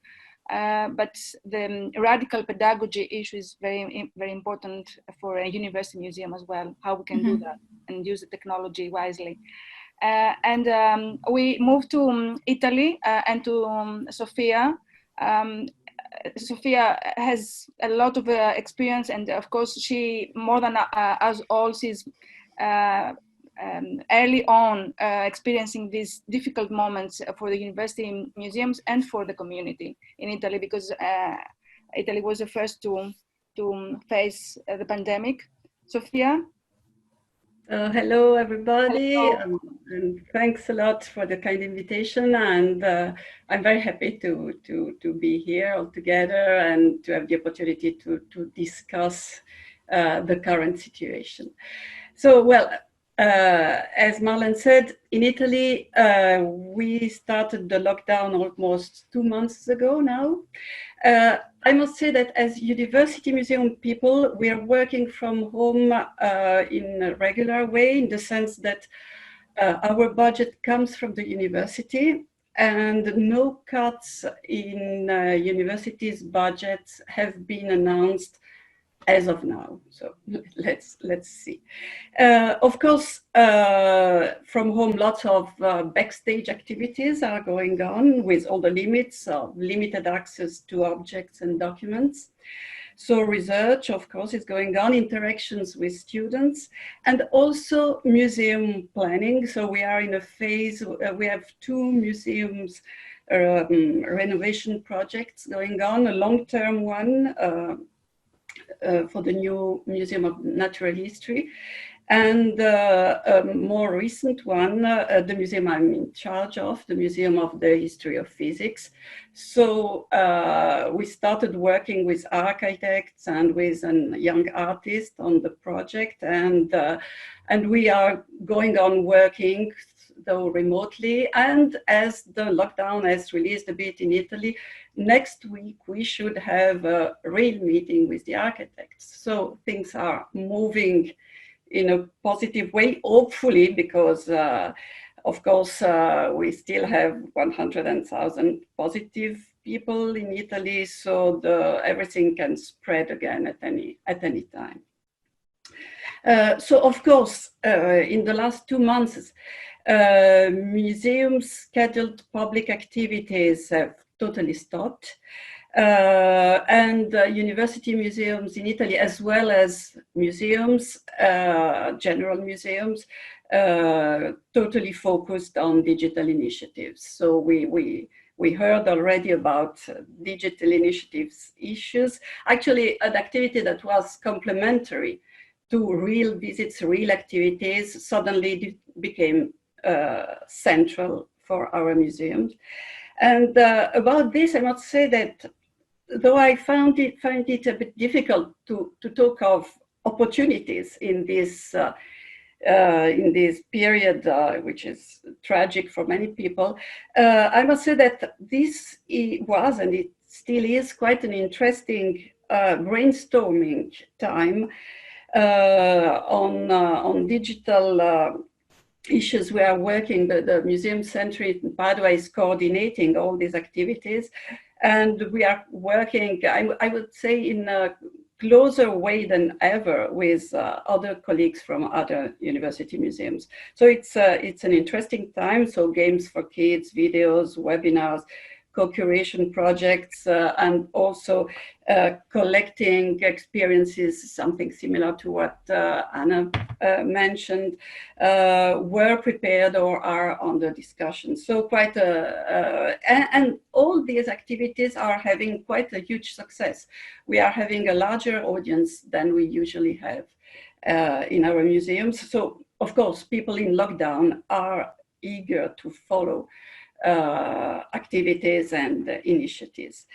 But the radical pedagogy issue is very, very important for a university museum as well, how we can do that and use the technology wisely. And we moved to Italy and to Sofia. Sofia has a lot of experience, and of course she, more than us all, she's early on experiencing these difficult moments for the university museums and for the community in Italy, because Italy was the first to face the pandemic. Sofia? Hello, everybody, Hello. and thanks a lot for the kind invitation. And I'm very happy to be here all together and to have the opportunity to discuss the current situation. So, well, as Marlen said, in Italy, we started the lockdown almost 2 months ago now. I must say that as university museum people, we are working from home in a regular way, in the sense that our budget comes from the university, and no cuts in universities' budgets have been announced as of now. So let's see. Of course, from home, lots of backstage activities are going on with all the limits of limited access to objects and documents. So research, of course, is going on, interactions with students, and also museum planning. So we are in a phase, we have 2 museums renovation projects going on, a long-term one, for the new Museum of Natural History, and a more recent one, the museum I'm in charge of, the Museum of the History of Physics. So we started working with architects and with a young artist on the project, and we are going on working, though remotely. And as the lockdown has released a bit in Italy, next week we should have a real meeting with the architects. So things are moving in a positive way, hopefully, because of course we still have 100,000 positive people in Italy, so everything can spread again at any time. So of course, in the last 2 months, museums' scheduled public activities have totally stopped. And university museums in Italy, as well as museums, general museums, totally focused on digital initiatives. So we heard already about digital initiatives issues. Actually, an activity that was complementary to real visits, real activities, suddenly became central for our museums. And about this, I must say that though I find it a bit difficult to talk of opportunities in this period, which is tragic for many people, I must say that this was, and it still is, quite an interesting brainstorming time on digital issues. We are working, the Museum Center in Padua is coordinating all these activities, and we are working, I would say, in a closer way than ever with other colleagues from other university museums. So it's an interesting time. So games for kids, videos, webinars, co-curation projects, and also collecting experiences, something similar to what Anna mentioned, were prepared or are under discussion. So quite and all these activities are having quite a huge success. We are having a larger audience than we usually have in our museums. So of course, people in lockdown are eager to follow activities and initiatives.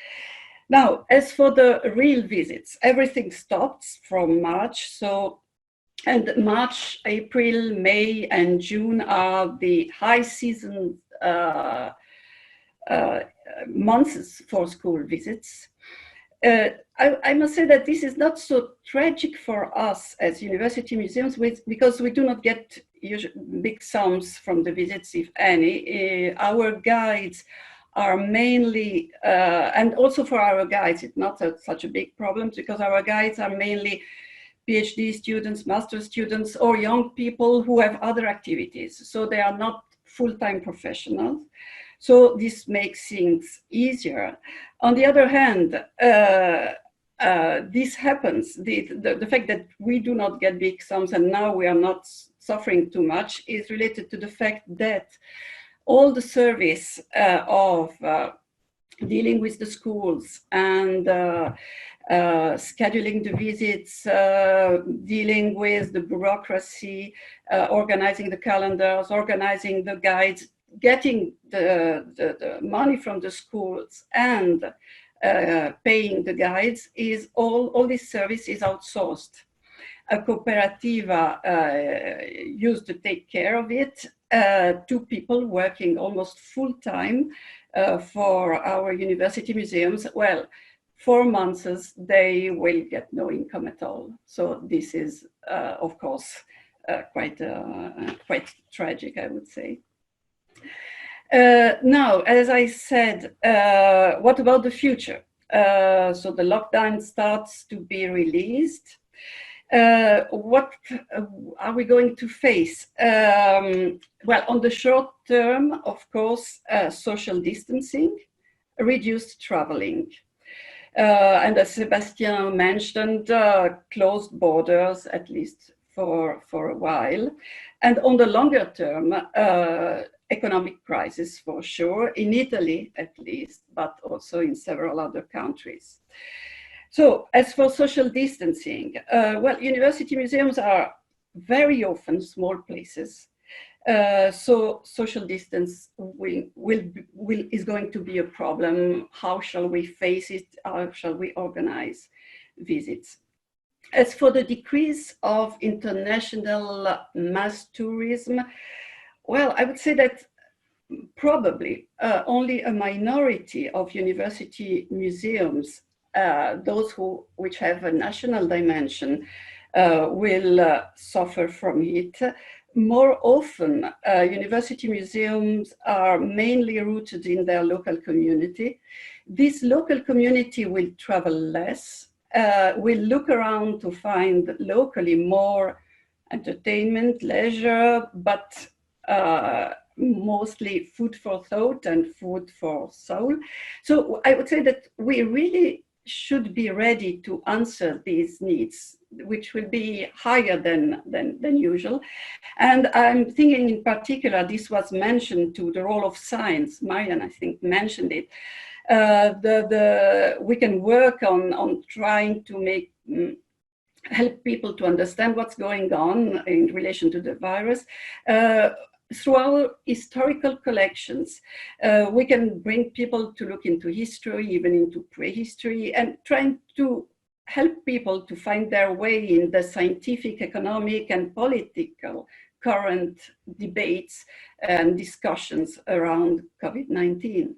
Now, as for the real visits, everything stops from March. So, and March, April, May, and June are the high season months for school visits. I must say that this is not so tragic for us as university museums because we do not get big sums from the visits, if any. Our guides are mainly, and also for our guides, it's not such a big problem because our guides are mainly PhD students, master students, or young people who have other activities. So they are not full-time professionals. So this makes things easier. On the other hand, this happens, the fact that we do not get big sums and now we are not suffering too much is related to the fact that all the service of dealing with the schools and scheduling the visits, dealing with the bureaucracy, organizing the calendars, organizing the guides, getting the money from the schools and paying the guides is all this service is outsourced. A cooperativa used to take care of it. 2 people working almost full time for our university museums. Well, 4 months they will get no income at all. So this is, of course, quite tragic, I would say. Now, as I said, what about the future? So the lockdown starts to be released. What are we going to face? Well, on the short term, of course, social distancing, reduced traveling. And as Sébastien mentioned, closed borders, at least for a while. And on the longer term, economic crisis for sure, in Italy at least, but also in several other countries. So as for social distancing, well, university museums are very often small places. So social distance is going to be a problem. How shall we face it? How shall we organize visits? As for the decrease of international mass tourism, well, I would say that probably only a minority of university museums, those which have a national dimension, will suffer from it. More often, university museums are mainly rooted in their local community. This local community will travel less, will look around to find locally more entertainment, leisure, but mostly food for thought and food for soul. So I would say that we really should be ready to answer these needs, which will be higher than usual. And I'm thinking in particular, this was mentioned to the role of science. Marjan, I think, mentioned it. We can work on trying to help people to understand what's going on in relation to the virus. Through our historical collections, we can bring people to look into history, even into prehistory, and trying to help people to find their way in the scientific, economic, and political current debates and discussions around COVID-19.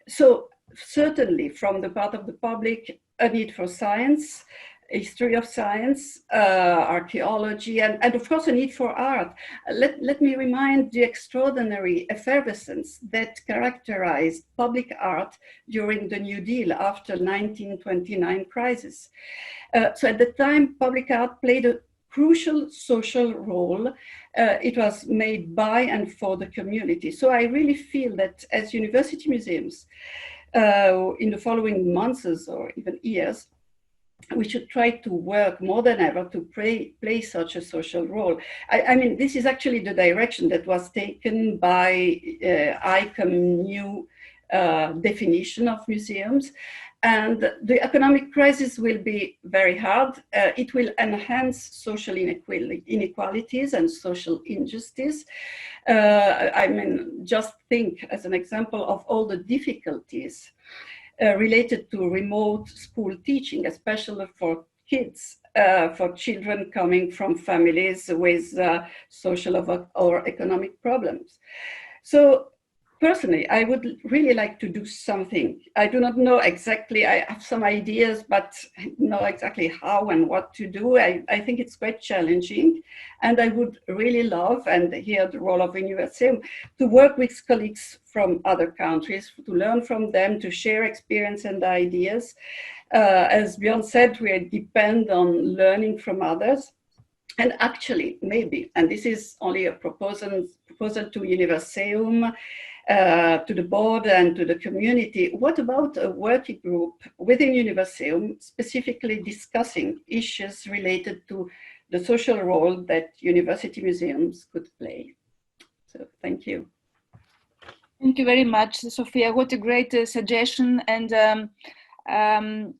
So certainly from the part of the public, a need for science, history of science, archaeology, and of course a need for art. Let me remind the extraordinary effervescence that characterized public art during the New Deal after 1929 crisis. So at the time, public art played a crucial social role. It was made by and for the community. So I really feel that as university museums, in the following months or even years, we should try to work more than ever to play such a social role. I mean, this is actually the direction that was taken by Economou definition of museums. And the economic crisis will be very hard. It will enhance social inequalities and social injustice. I mean, just think as an example of all the difficulties related to remote school teaching, especially for kids, for children coming from families with social or economic problems. So personally, I would really like to do something. I do not know exactly, I have some ideas, but I don't know exactly how and what to do. I think it's quite challenging. And I would really love, and here the role of Universeum, to work with colleagues from other countries, to learn from them, to share experience and ideas. As Björn said, we depend on learning from others. And actually, maybe, and this is only a proposal to Universeum, to the board and to the community, what about a working group within Universeum specifically discussing issues related to the social role that university museums could play? So thank you. Thank you very much, Sophia. What a great suggestion. And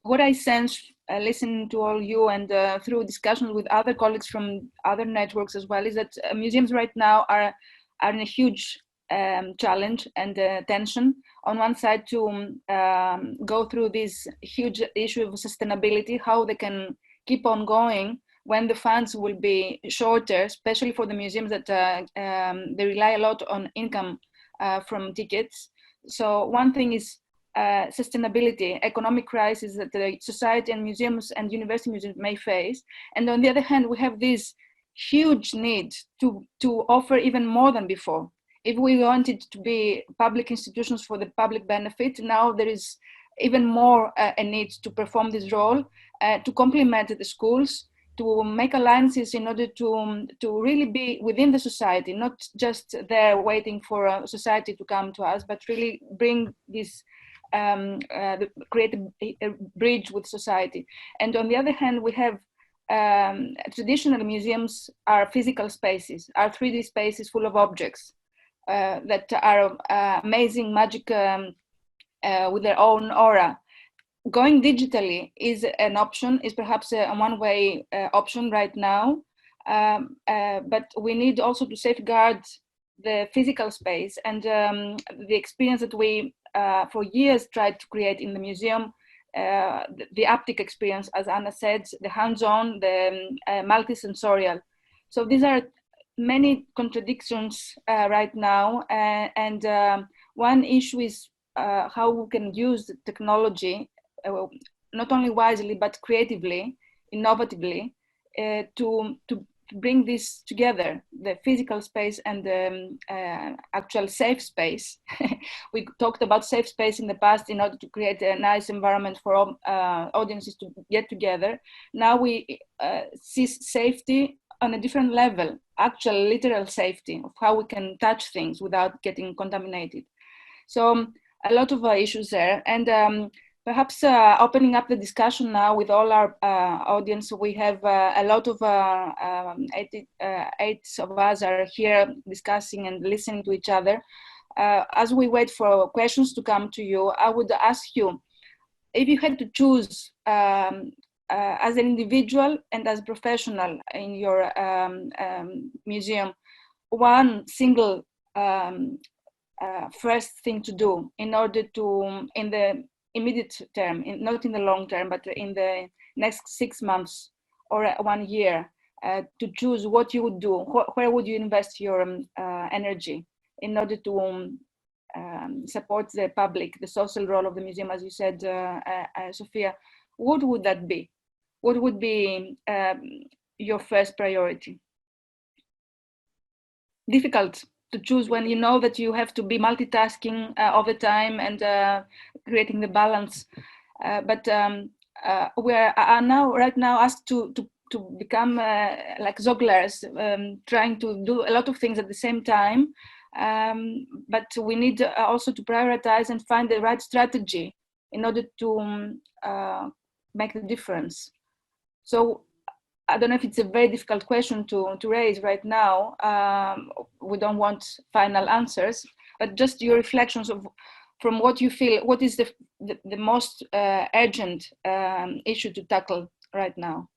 what I sense listening to all you and through discussions with other colleagues from other networks as well is that museums right now are in a huge challenge and tension. On one side, to go through this huge issue of sustainability, how they can keep on going when the funds will be shorter, especially for the museums that they rely a lot on income from tickets. So one thing is sustainability, economic crisis that the society and museums and university museums may face. And on the other hand, we have this huge need to offer even more than before. If we wanted to be public institutions for the public benefit, now there is even more a need to perform this role, to complement the schools, to make alliances in order to really be within the society, not just there waiting for society to come to us, but really bring this, create a bridge with society. And on the other hand, we have traditional museums are physical spaces, are 3D spaces full of objects. That are amazing, magic with their own aura. Going digitally is an option, is perhaps a one-way option right now, but we need also to safeguard the physical space and the experience that we for years tried to create in the museum, the haptic experience, as Anna said, the hands-on, the multisensorial. So these are many contradictions right now, and one issue is how we can use the technology not only wisely but creatively, innovatively, to bring this together, the physical space and the actual safe space. We talked about safe space in the past in order to create a nice environment for all audiences to get together. Now we see safety on a different level, actual literal safety of how we can touch things without getting contaminated. So a lot of issues there, and perhaps opening up the discussion now with all our audience. We have a lot of 8 of us are here discussing and listening to each other. As we wait for questions to come to you, I would ask you, if you had to choose as an individual and as a professional in your museum, one single first thing to do in order to, in the immediate term, not in the long term, but in the next 6 months or 1 year, to choose what you would do, where would you invest your energy in order to support the public, the social role of the museum, as you said, Sophia, what would that be? What would be your first priority? Difficult to choose when you know that you have to be multitasking all the time and creating the balance. But we are now, right now, asked to become like jugglers, trying to do a lot of things at the same time. But we need also to prioritize and find the right strategy in order to make the difference. So I don't know if it's a very difficult question to raise right now. We don't want final answers, but just your reflections of, from what you feel, what is the most urgent issue to tackle right now?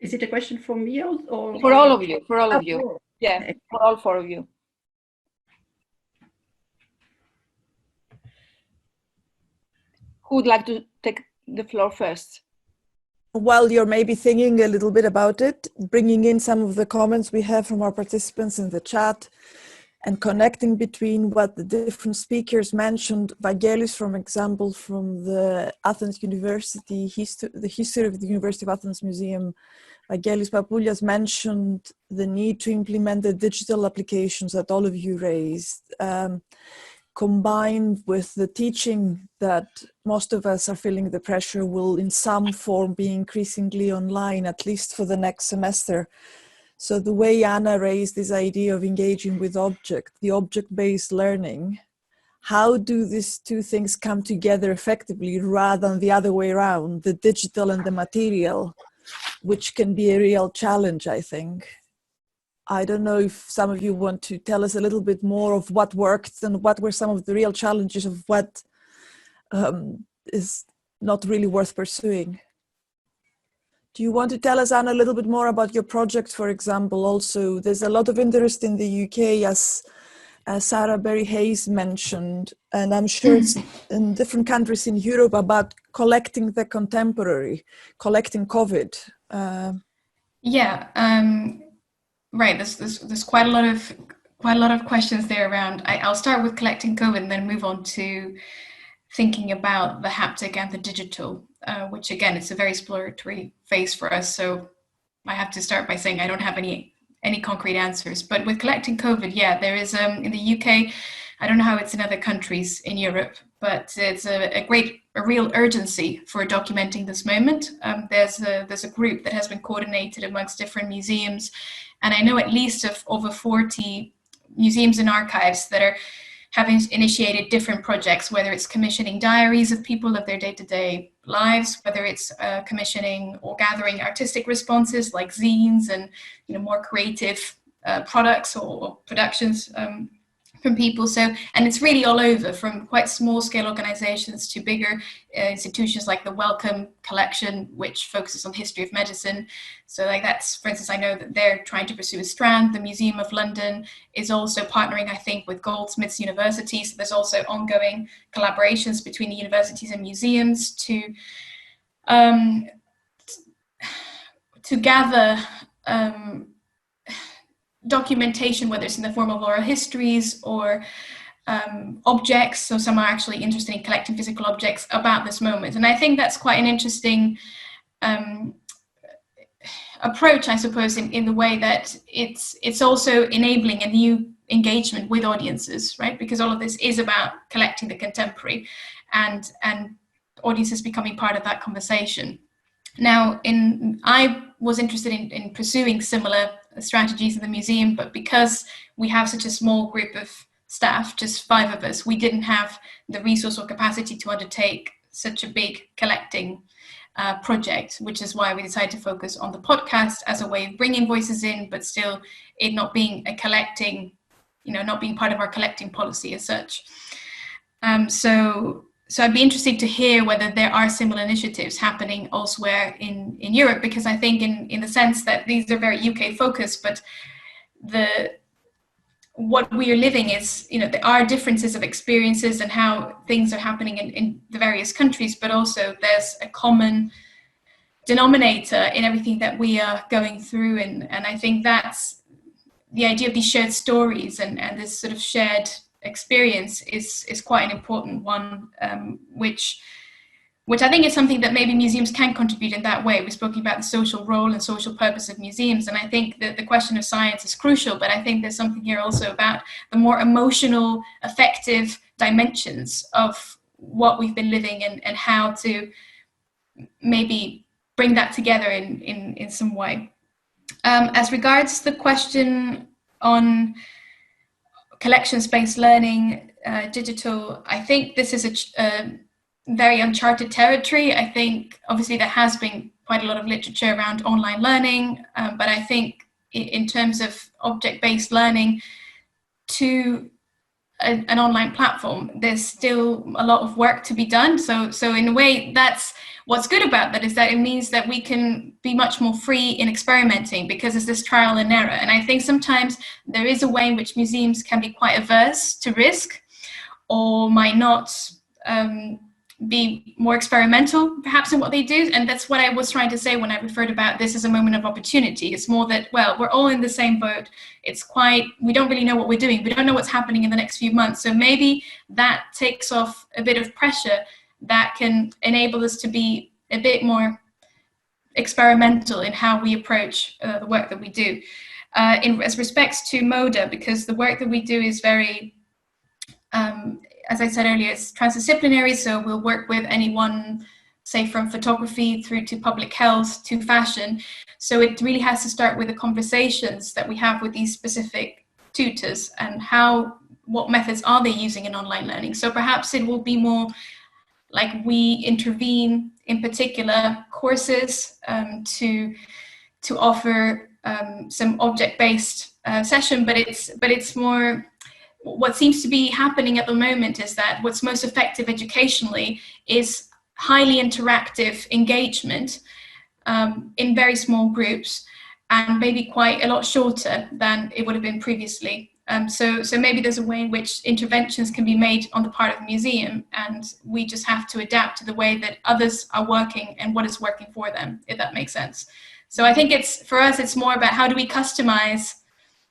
Is it a question for me or for all of you? For all of you, yeah, for all 4 of you. Who would like to take the floor first? While you're maybe thinking a little bit about it, bringing in some of the comments we have from our participants in the chat. and connecting between what the different speakers mentioned. Vangelis, for example, from the Athens University, the history of the University of Athens Museum, Vangelis Papoulias mentioned the need to implement the digital applications that all of you raised, combined with the teaching that most of us are feeling the pressure will in some form be increasingly online, at least for the next semester. So the way Anna raised this idea of engaging with the object-based learning, how do these two things come together effectively rather than the other way around, the digital and the material, which can be a real challenge, I think. I don't know if some of you want to tell us a little bit more of what worked and what were some of the real challenges of what is not really worth pursuing. Do you want to tell us, Anna, a little bit more about your project, for example? Also, there's a lot of interest in the UK, as Sarah Berry-Hayes mentioned, and I'm sure it's in different countries in Europe about collecting the contemporary, collecting COVID. Right. There's quite a lot of questions there around. I'll start with collecting COVID and then move on to thinking about the haptic and the digital, which again, it's a very exploratory phase for us. So I have to start by saying I don't have any concrete answers. But with collecting COVID, yeah, there is in the UK. I don't know how it's in other countries in Europe, but it's a real urgency for documenting this moment. There's a group that has been coordinated amongst different museums, and I know at least of over 40 museums and archives that are having initiated different projects, whether it's commissioning diaries of people of their day-to-day lives, whether it's commissioning or gathering artistic responses like zines and more creative products or productions from people. So, and it's really all over, from quite small scale organizations to bigger institutions like the Wellcome Collection, which focuses on history of medicine. So like that's, for instance, I know that they're trying to pursue a strand. The Museum of London is also partnering, I think, with Goldsmiths University. So there's also ongoing collaborations between the universities and museums to gather documentation, whether it's in the form of oral histories or objects. So some are actually interested in collecting physical objects about this moment. And I think that's quite an interesting approach, I suppose, in the way that it's also enabling a new engagement with audiences, right? Because all of this is about collecting the contemporary and audiences becoming part of that conversation. Now, I was interested in pursuing similar strategies in the museum, but because we have such a small group of staff, just 5 of us, we didn't have the resource or capacity to undertake such a big collecting project, which is why we decided to focus on the podcast as a way of bringing voices in, but still it not being a collecting, not being part of our collecting policy as such. So I'd be interested to hear whether there are similar initiatives happening elsewhere in Europe, because I think in the sense that these are very UK focused, but what we are living is, there are differences of experiences and how things are happening in the various countries, but also there's a common denominator in everything that we are going through. And I think that's the idea of these shared stories and this sort of shared experience is quite an important one, which I think is something that maybe museums can contribute in that way. We're speaking about the social role and social purpose of museums, and I think that the question of science is crucial, but I think there's something here also about the more emotional, affective dimensions of what we've been living and how to maybe bring that together in some way. As regards the question on collections-based learning, digital, I think this is a very uncharted territory. I think obviously there has been quite a lot of literature around online learning, but I think in terms of object-based learning to an online platform, there's still a lot of work to be done. So in a way, that's what's good about that, is that it means that we can be much more free in experimenting, because it's this trial and error. And I think sometimes there is a way in which museums can be quite averse to risk, or might not be more experimental perhaps in what they do. And that's what I was trying to say when I referred about this as a moment of opportunity. It's more that, well, we're all in the same boat. We don't really know what we're doing. We don't know what's happening in the next few months. So maybe that takes off a bit of pressure that can enable us to be a bit more experimental in how we approach the work that we do. As respects to MODA, because the work that we do is very, as I said earlier, it's transdisciplinary, so we'll work with anyone, say from photography through to public health to fashion. So it really has to start with the conversations that we have with these specific tutors and what methods are they using in online learning. So perhaps it will be more like we intervene in particular courses to offer some object-based session, but it's more, what seems to be happening at the moment is that what's most effective educationally is highly interactive engagement in very small groups, and maybe quite a lot shorter than it would have been previously. So maybe there's a way in which interventions can be made on the part of the museum, and we just have to adapt to the way that others are working and what is working for them, if that makes sense. So I think for us, it's more about how do we customize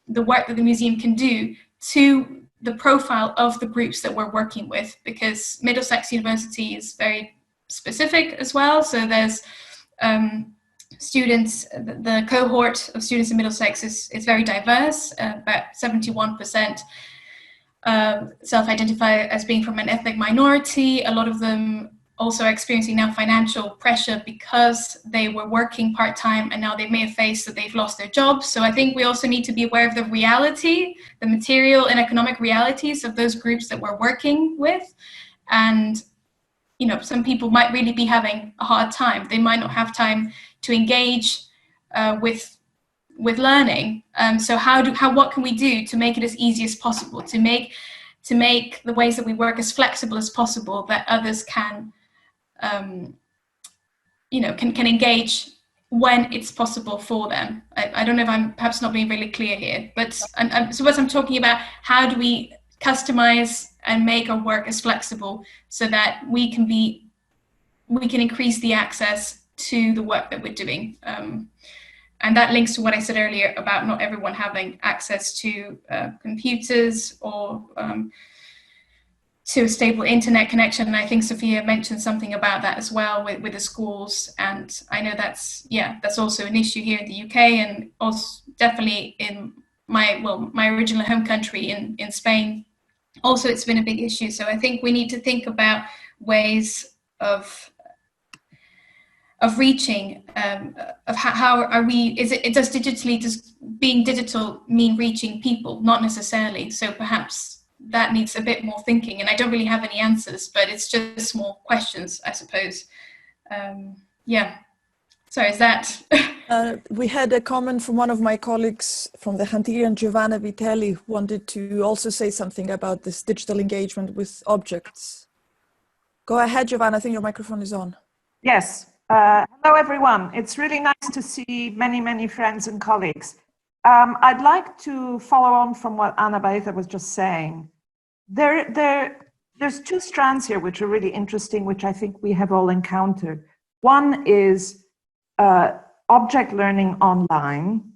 the work that the museum can do to the profile of the groups that we're working with, because Middlesex University is very specific as well. So there's students, the cohort of students in Middlesex is very diverse. About 71% self-identify as being from an ethnic minority. A lot of them also are experiencing now financial pressure because they were working part-time and now they may have faced that they've lost their jobs. So I think we also need to be aware of the reality, the material and economic realities of those groups that we're working with. And, you know, some people might really be having a hard time. They might not have time to engage with learning. So what can we do to make it as easy as possible, to make the ways that we work as flexible as possible, that others can can engage when it's possible for them. I don't know if I'm perhaps not being really clear here, but so what I'm talking about, how do we customize and make our work as flexible so that we can increase the access to the work that we're doing. And that links to what I said earlier about not everyone having access to computers or to a stable internet connection. And I think Sophia mentioned something about that as well with the schools. And I know that's also an issue here in the UK, and also definitely in my original home country in Spain. Also, it's been a big issue. So I think we need to think about ways of reaching, of how are we, does being digital mean reaching people? Not necessarily. So perhaps that needs a bit more thinking, and I don't really have any answers, but it's just more questions, I suppose. Sorry, is that? We had a comment from one of my colleagues from the Hantirian, Giovanna Vitelli, who wanted to also say something about this digital engagement with objects. Go ahead, Giovanna, I think your microphone is on. Yes. Hello, everyone. It's really nice to see many, many friends and colleagues. I'd like to follow on from what Anna Baeza was just saying. There's two strands here which are really interesting, which I think we have all encountered. One is object learning online,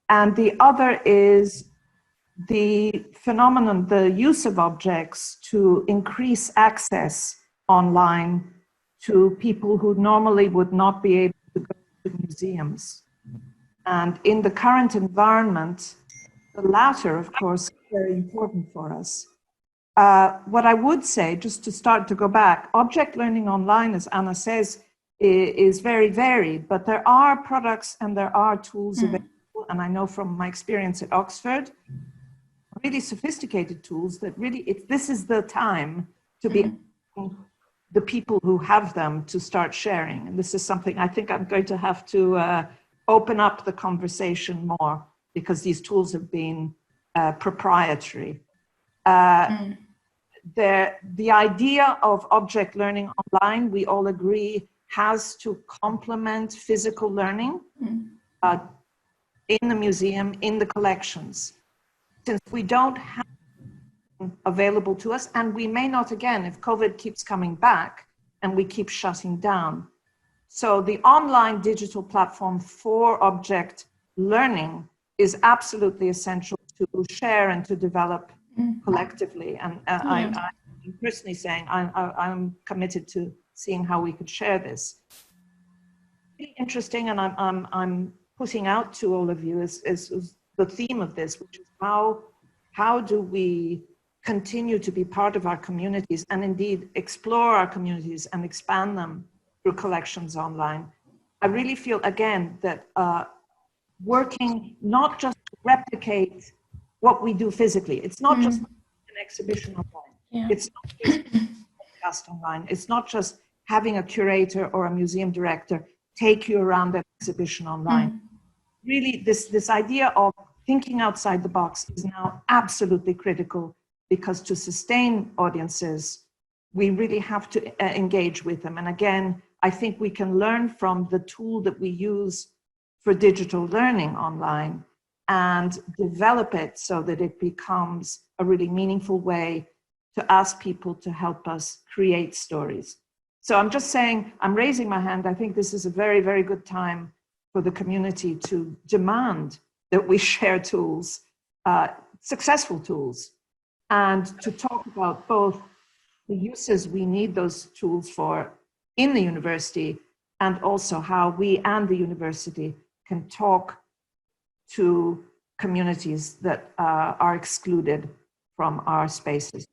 and the other is the phenomenon, the use of objects to increase access online to people who normally would not be able to go to museums. And in the current environment, the latter, of course, is very important for us. What I would say, just to start to go back, object learning online, as Anna says, is very varied, but there are products and there are tools available. And I know from my experience at Oxford, really sophisticated tools that really, this is the time to be the people who have them to start sharing. And this is something I think I'm going to have to open up the conversation more, because these tools have been proprietary. The idea of object learning online, we all agree, has to complement physical learning in the museum, in the collections. Since we don't have them available to us, and we may not again, if COVID keeps coming back, and we keep shutting down. So the online digital platform for object learning is absolutely essential to share and to develop collectively. And I'm personally saying I'm committed to seeing how we could share this. Really interesting, and I'm putting out to all of you is the theme of this, which is how do we continue to be part of our communities and indeed explore our communities and expand them through collections online. I really feel, again, that working not just to replicate what we do physically. It's not just an exhibition online. Yeah. It's not just a podcast online. It's not just having a curator or a museum director take you around an exhibition online. Really, this idea of thinking outside the box is now absolutely critical, because to sustain audiences, we really have to engage with them. And again, I think we can learn from the tool that we use for digital learning online and develop it so that it becomes a really meaningful way to ask people to help us create stories. So I'm just saying, I'm raising my hand. I think this is a very, very good time for the community to demand that we share tools, successful tools, and to talk about both the uses we need those tools for in the university, and also how we and the university can talk to communities that are excluded from our spaces.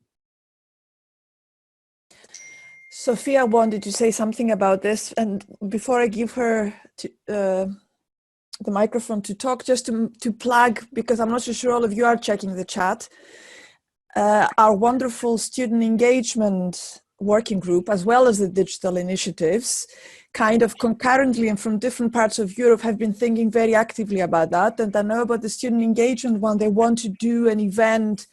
Sophia wanted to say something about this, and before I give her the microphone to talk, just to plug, because I'm not so sure all of you are checking the chat, our wonderful student engagement working group, as well as the digital initiatives, kind of concurrently and from different parts of Europe, have been thinking very actively about that. And I know about the student engagement one, they want to do an event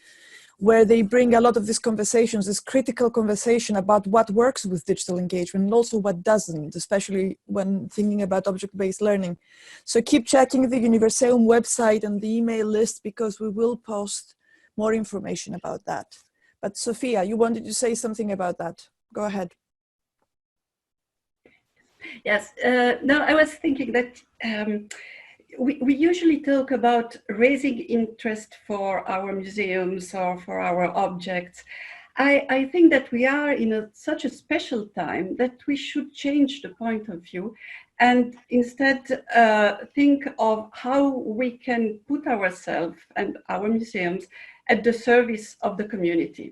where they bring a lot of these conversations, this critical conversation about what works with digital engagement and also what doesn't, especially when thinking about object-based learning. So keep checking the Universeum website and the email list, because we will post more information about that. But Sophia, you wanted to say something about that. Go ahead. Yes, no, I was thinking that we usually talk about raising interest for our museums or for our objects. I think that we are in such a special time that we should change the point of view and instead think of how we can put ourselves and our museums at the service of the community.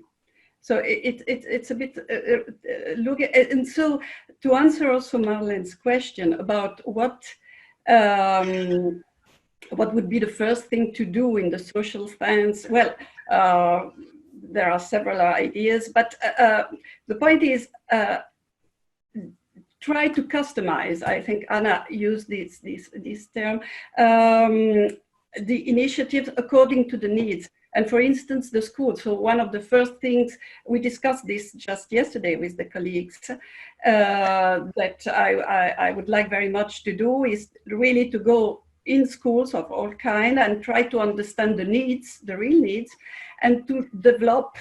So it's a bit look at, and so to answer also Marlen's question about what would be the first thing to do in the social science? Well, there are several ideas, but the point is try to customize. I think Anna used this term, the initiatives according to the needs. And for instance, the school. So one of the first things, we discussed this just yesterday with the colleagues, that I would like very much to do is really to go in schools of all kinds and try to understand the needs, the real needs, and to develop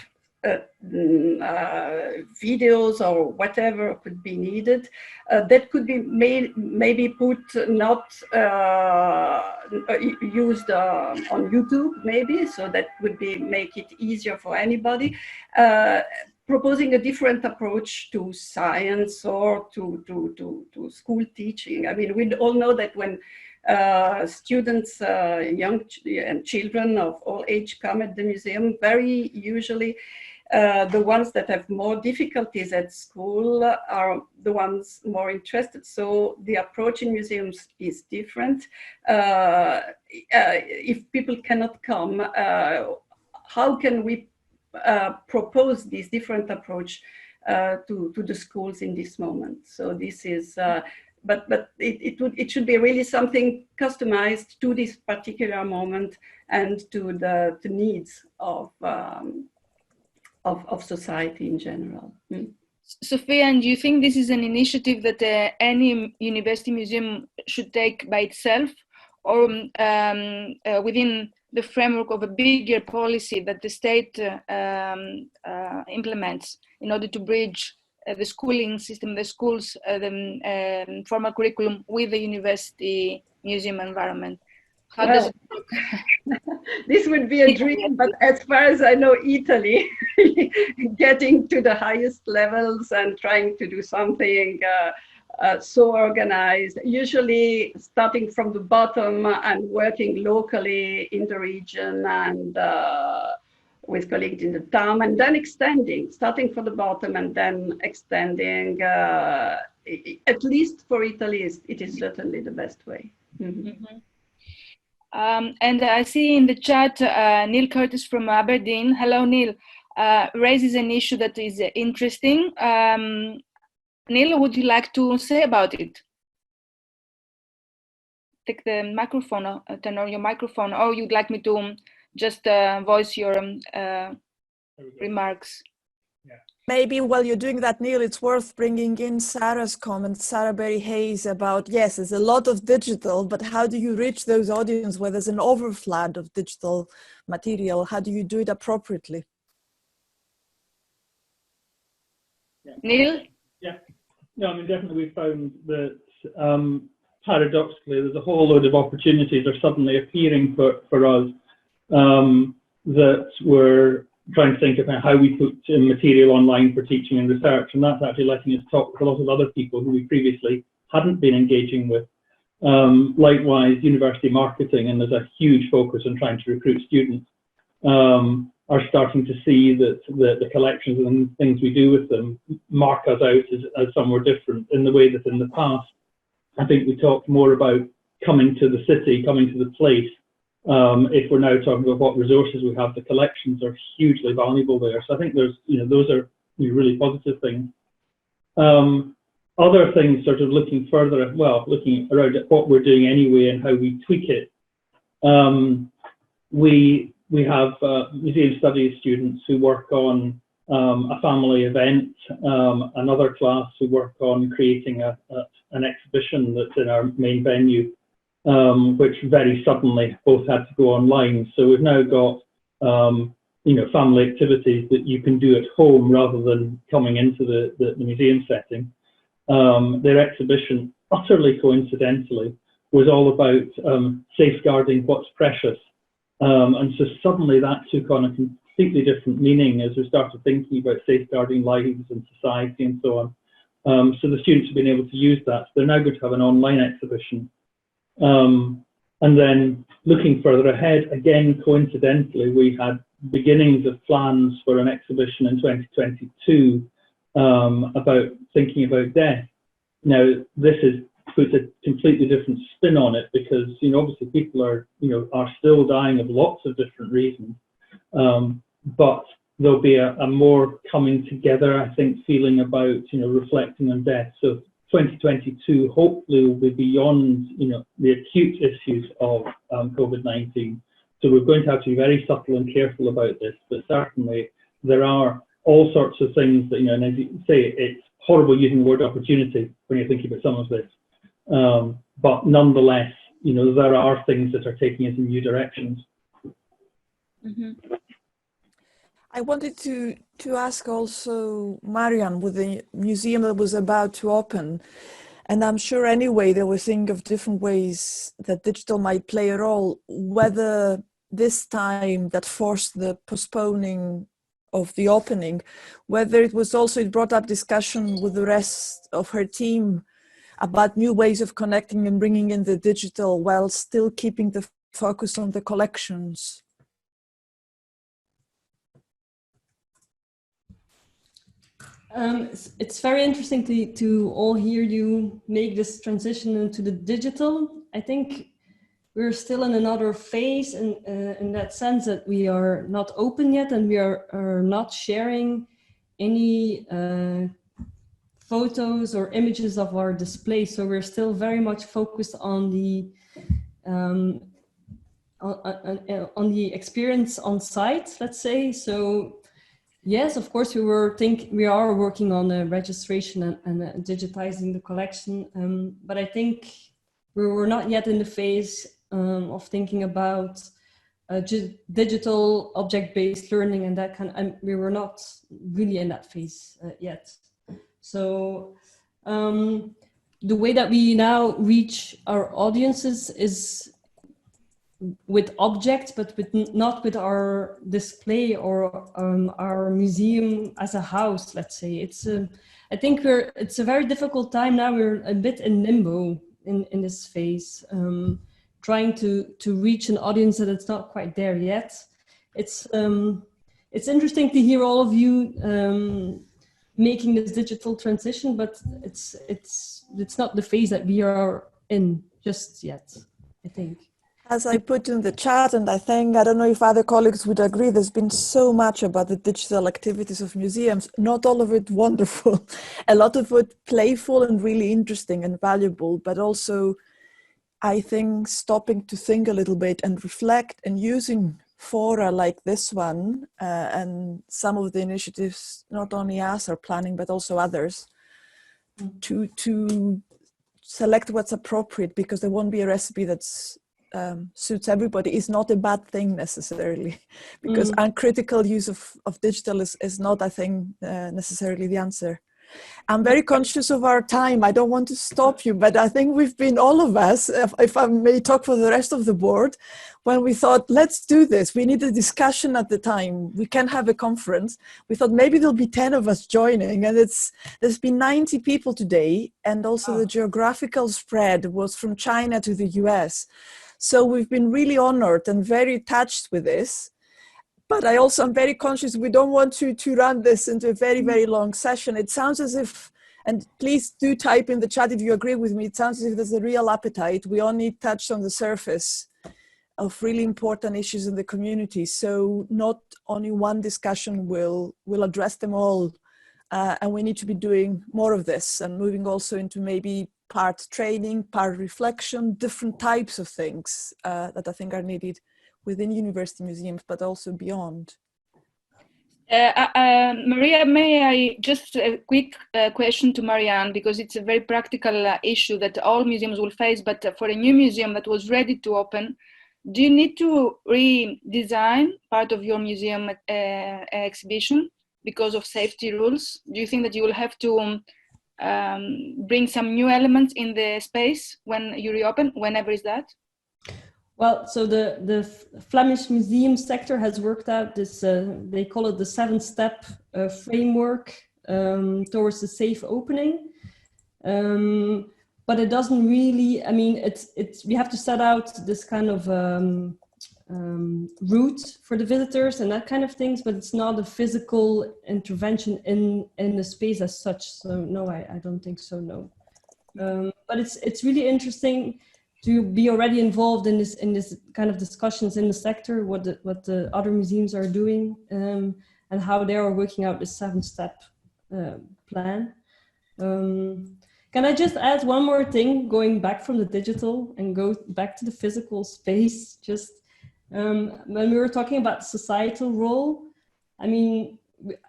videos or whatever could be needed that could be maybe put not used on YouTube maybe, so that would be make it easier for anybody, proposing a different approach to science or to school teaching. I mean, we all know that when students, young and children of all age come at the museum, very usually the ones that have more difficulties at school are the ones more interested. So the approach in museums is different. If people cannot come, how can we propose this different approach to the schools in this moment? So this is, but it should be really something customized to this particular moment and to the needs of society in general. Sophia, and do you think this is an initiative that any university museum should take by itself, or within the framework of a bigger policy that the state implements in order to bridge the schooling system, the schools, the formal curriculum with the university museum environment? How does it look? This would be a dream, but as far as I know, Italy, getting to the highest levels and trying to do something so organized, usually starting from the bottom and working locally in the region and with colleagues in the town, and then extending, starting from the bottom and then extending, at least for Italy, it is certainly the best way. Mm-hmm. Mm-hmm. And I see in the chat, Neil Curtis from Aberdeen. Hello, Neil. Raises an issue that is interesting. Neil, would you like to say about it? Take the microphone, turn on your microphone, or you'd like me to just voice your remarks? Yeah. Maybe while you're doing that, Neil, it's worth bringing in Sarah's comment, Sarah Berry-Hayes, about, yes, there's a lot of digital, but how do you reach those audiences where there's an overflood of digital material? How do you do it appropriately? Yeah. Neil? Yeah, no, I mean, definitely we found that paradoxically, there's a whole load of opportunities are suddenly appearing for us that we're trying to think about how we put material online for teaching and research, and that's actually letting us talk to a lot of other people who we previously hadn't been engaging with. Likewise, university marketing, and there's a huge focus on trying to recruit students, are starting to see that the collections and things we do with them mark us out as somewhere different, in the way that in the past, I think we talked more about coming to the city, coming to the place. If we're now talking about what resources we have, the collections are hugely valuable there. So I think there's, those are really positive things. Other things, sort of looking further, well, looking around at what we're doing anyway and how we tweak it. We have museum studies students who work on a family event, another class who work on creating an exhibition that's in our main venue, which very suddenly both had to go online. So we've now got family activities that you can do at home rather than coming into the museum setting. Their exhibition, utterly coincidentally, was all about safeguarding what's precious. And so suddenly that took on a completely different meaning as we started thinking about safeguarding lives and society and so on. So the students have been able to use that. So they're now going to have an online exhibition. And then looking further ahead, again, coincidentally, we had beginnings of plans for an exhibition in 2022 about thinking about death. Now, this puts a completely different spin on it because, obviously people are still dying of lots of different reasons. But there'll be a more coming together, I think, feeling about, reflecting on death. So 2022 hopefully will be beyond, the acute issues of COVID-19. So we're going to have to be very subtle and careful about this, but certainly there are all sorts of things that, and as you say, it's horrible using the word opportunity when you're thinking about some of this. But nonetheless, there are things that are taking us in new directions. Mm-hmm. I wanted to ask also Marjan, with the museum that was about to open, and I'm sure anyway they were thinking of different ways that digital might play a role, whether this time that forced the postponing of the opening, whether it was also, it brought up discussion with the rest of her team about new ways of connecting and bringing in the digital while still keeping the focus on the collections. It's very interesting to all hear you make this transition into the digital. I think we're still in another phase in that sense that we are not open yet and we are not sharing any photos or images of our display. So we're still very much focused on the experience on site, let's say. So yes, of course, we are working on the registration and digitizing the collection, but I think we were not yet in the phase of thinking about digital object-based learning and that kind. We were not really in that phase yet. So the way that we now reach our audiences is with objects, but not with our display or our museum as a house, let's say. I think it's a very difficult time now. We're a bit in limbo in this phase, trying to reach an audience that it's not quite there yet. It's interesting to hear all of you making this digital transition, but it's not the phase that we are in just yet, I think. As I put in the chat, and I don't know if other colleagues would agree, there's been so much about the digital activities of museums, not all of it wonderful, a lot of it playful and really interesting and valuable, but also I think stopping to think a little bit and reflect and using fora like this one and some of the initiatives, not only us are planning, but also others, to select what's appropriate, because there won't be a recipe that's suits everybody. Is not a bad thing necessarily, because uncritical use of digital is not, I think, necessarily the answer. I'm very conscious of our time. I don't want to stop you, but I think we've been, all of us, if I may talk for the rest of the board, when we thought, let's do this. We need a discussion at the time. We can have a conference. We thought maybe there'll be 10 of us joining, and there's been 90 people today, and also the geographical spread was from China to the US. So we've been really honored and very touched with this. But I also am very conscious we don't want to run this into a very, very long session. It sounds as if, and please do type in the chat if you agree with me, it sounds as if there's a real appetite. We only touched on the surface of really important issues in the community. So not only one discussion will address them all. And we need to be doing more of this and moving also into maybe part training, part reflection, different types of things that I think are needed within university museums, but also beyond. Maria, may I just a quick question to Marjan, because it's a very practical issue that all museums will face, but for a new museum that was ready to open, do you need to redesign part of your museum exhibition because of safety rules? Do you think that you will have to bring some new elements in the space when you reopen, whenever is that? Well, so the Flemish museum sector has worked out this, they call it the 7-step framework towards the safe opening. But it doesn't really, I mean, we have to set out this kind of route for the visitors and that kind of things, but it's not a physical intervention in the space as such. So no, I don't think so, no. But it's really interesting to be already involved in this kind of discussions in the sector, what the other museums are doing, and how they are working out this 7-step plan. Can I just add one more thing, going back from the digital and go back to the physical space? Just when we were talking about societal role, I mean,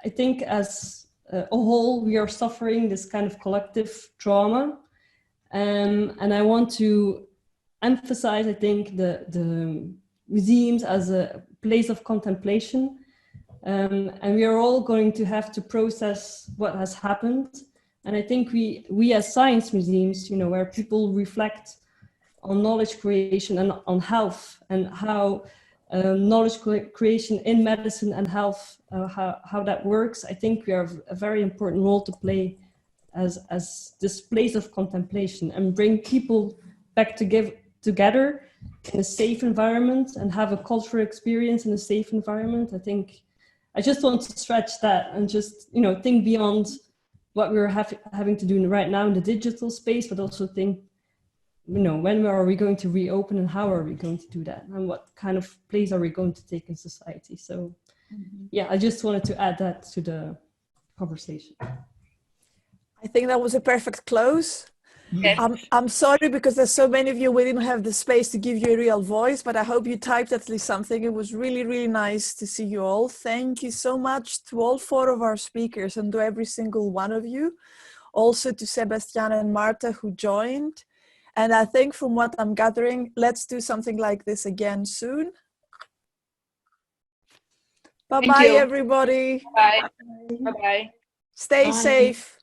I think as a whole, we are suffering this kind of collective trauma. And I want to emphasize, I think, the museums as a place of contemplation. And we are all going to have to process what has happened. And I think we as science museums, you know, where people reflect on knowledge creation and on health, and how knowledge creation in medicine and health, how that works, I think we have a very important role to play as this place of contemplation, and bring people back together in a safe environment and have a cultural experience in a safe environment. I think I just want to stretch that and just, you know, think beyond what we're having to do right now in the digital space, but also think, you know, when are we going to reopen and how are we going to do that, and what kind of place are we going to take in society? So yeah, I just wanted to add that to the conversation. I think that was a perfect close. Yes. I'm sorry because there's so many of you, we didn't have the space to give you a real voice, but I hope you typed at least something. It was really, really nice to see you all. Thank you so much to all 4 of our speakers and to every single one of you. Also to Sebastian and Marta who joined. And I think from what I'm gathering, let's do something like this again soon. Bye-bye, everybody. Bye. Bye-bye. Stay safe.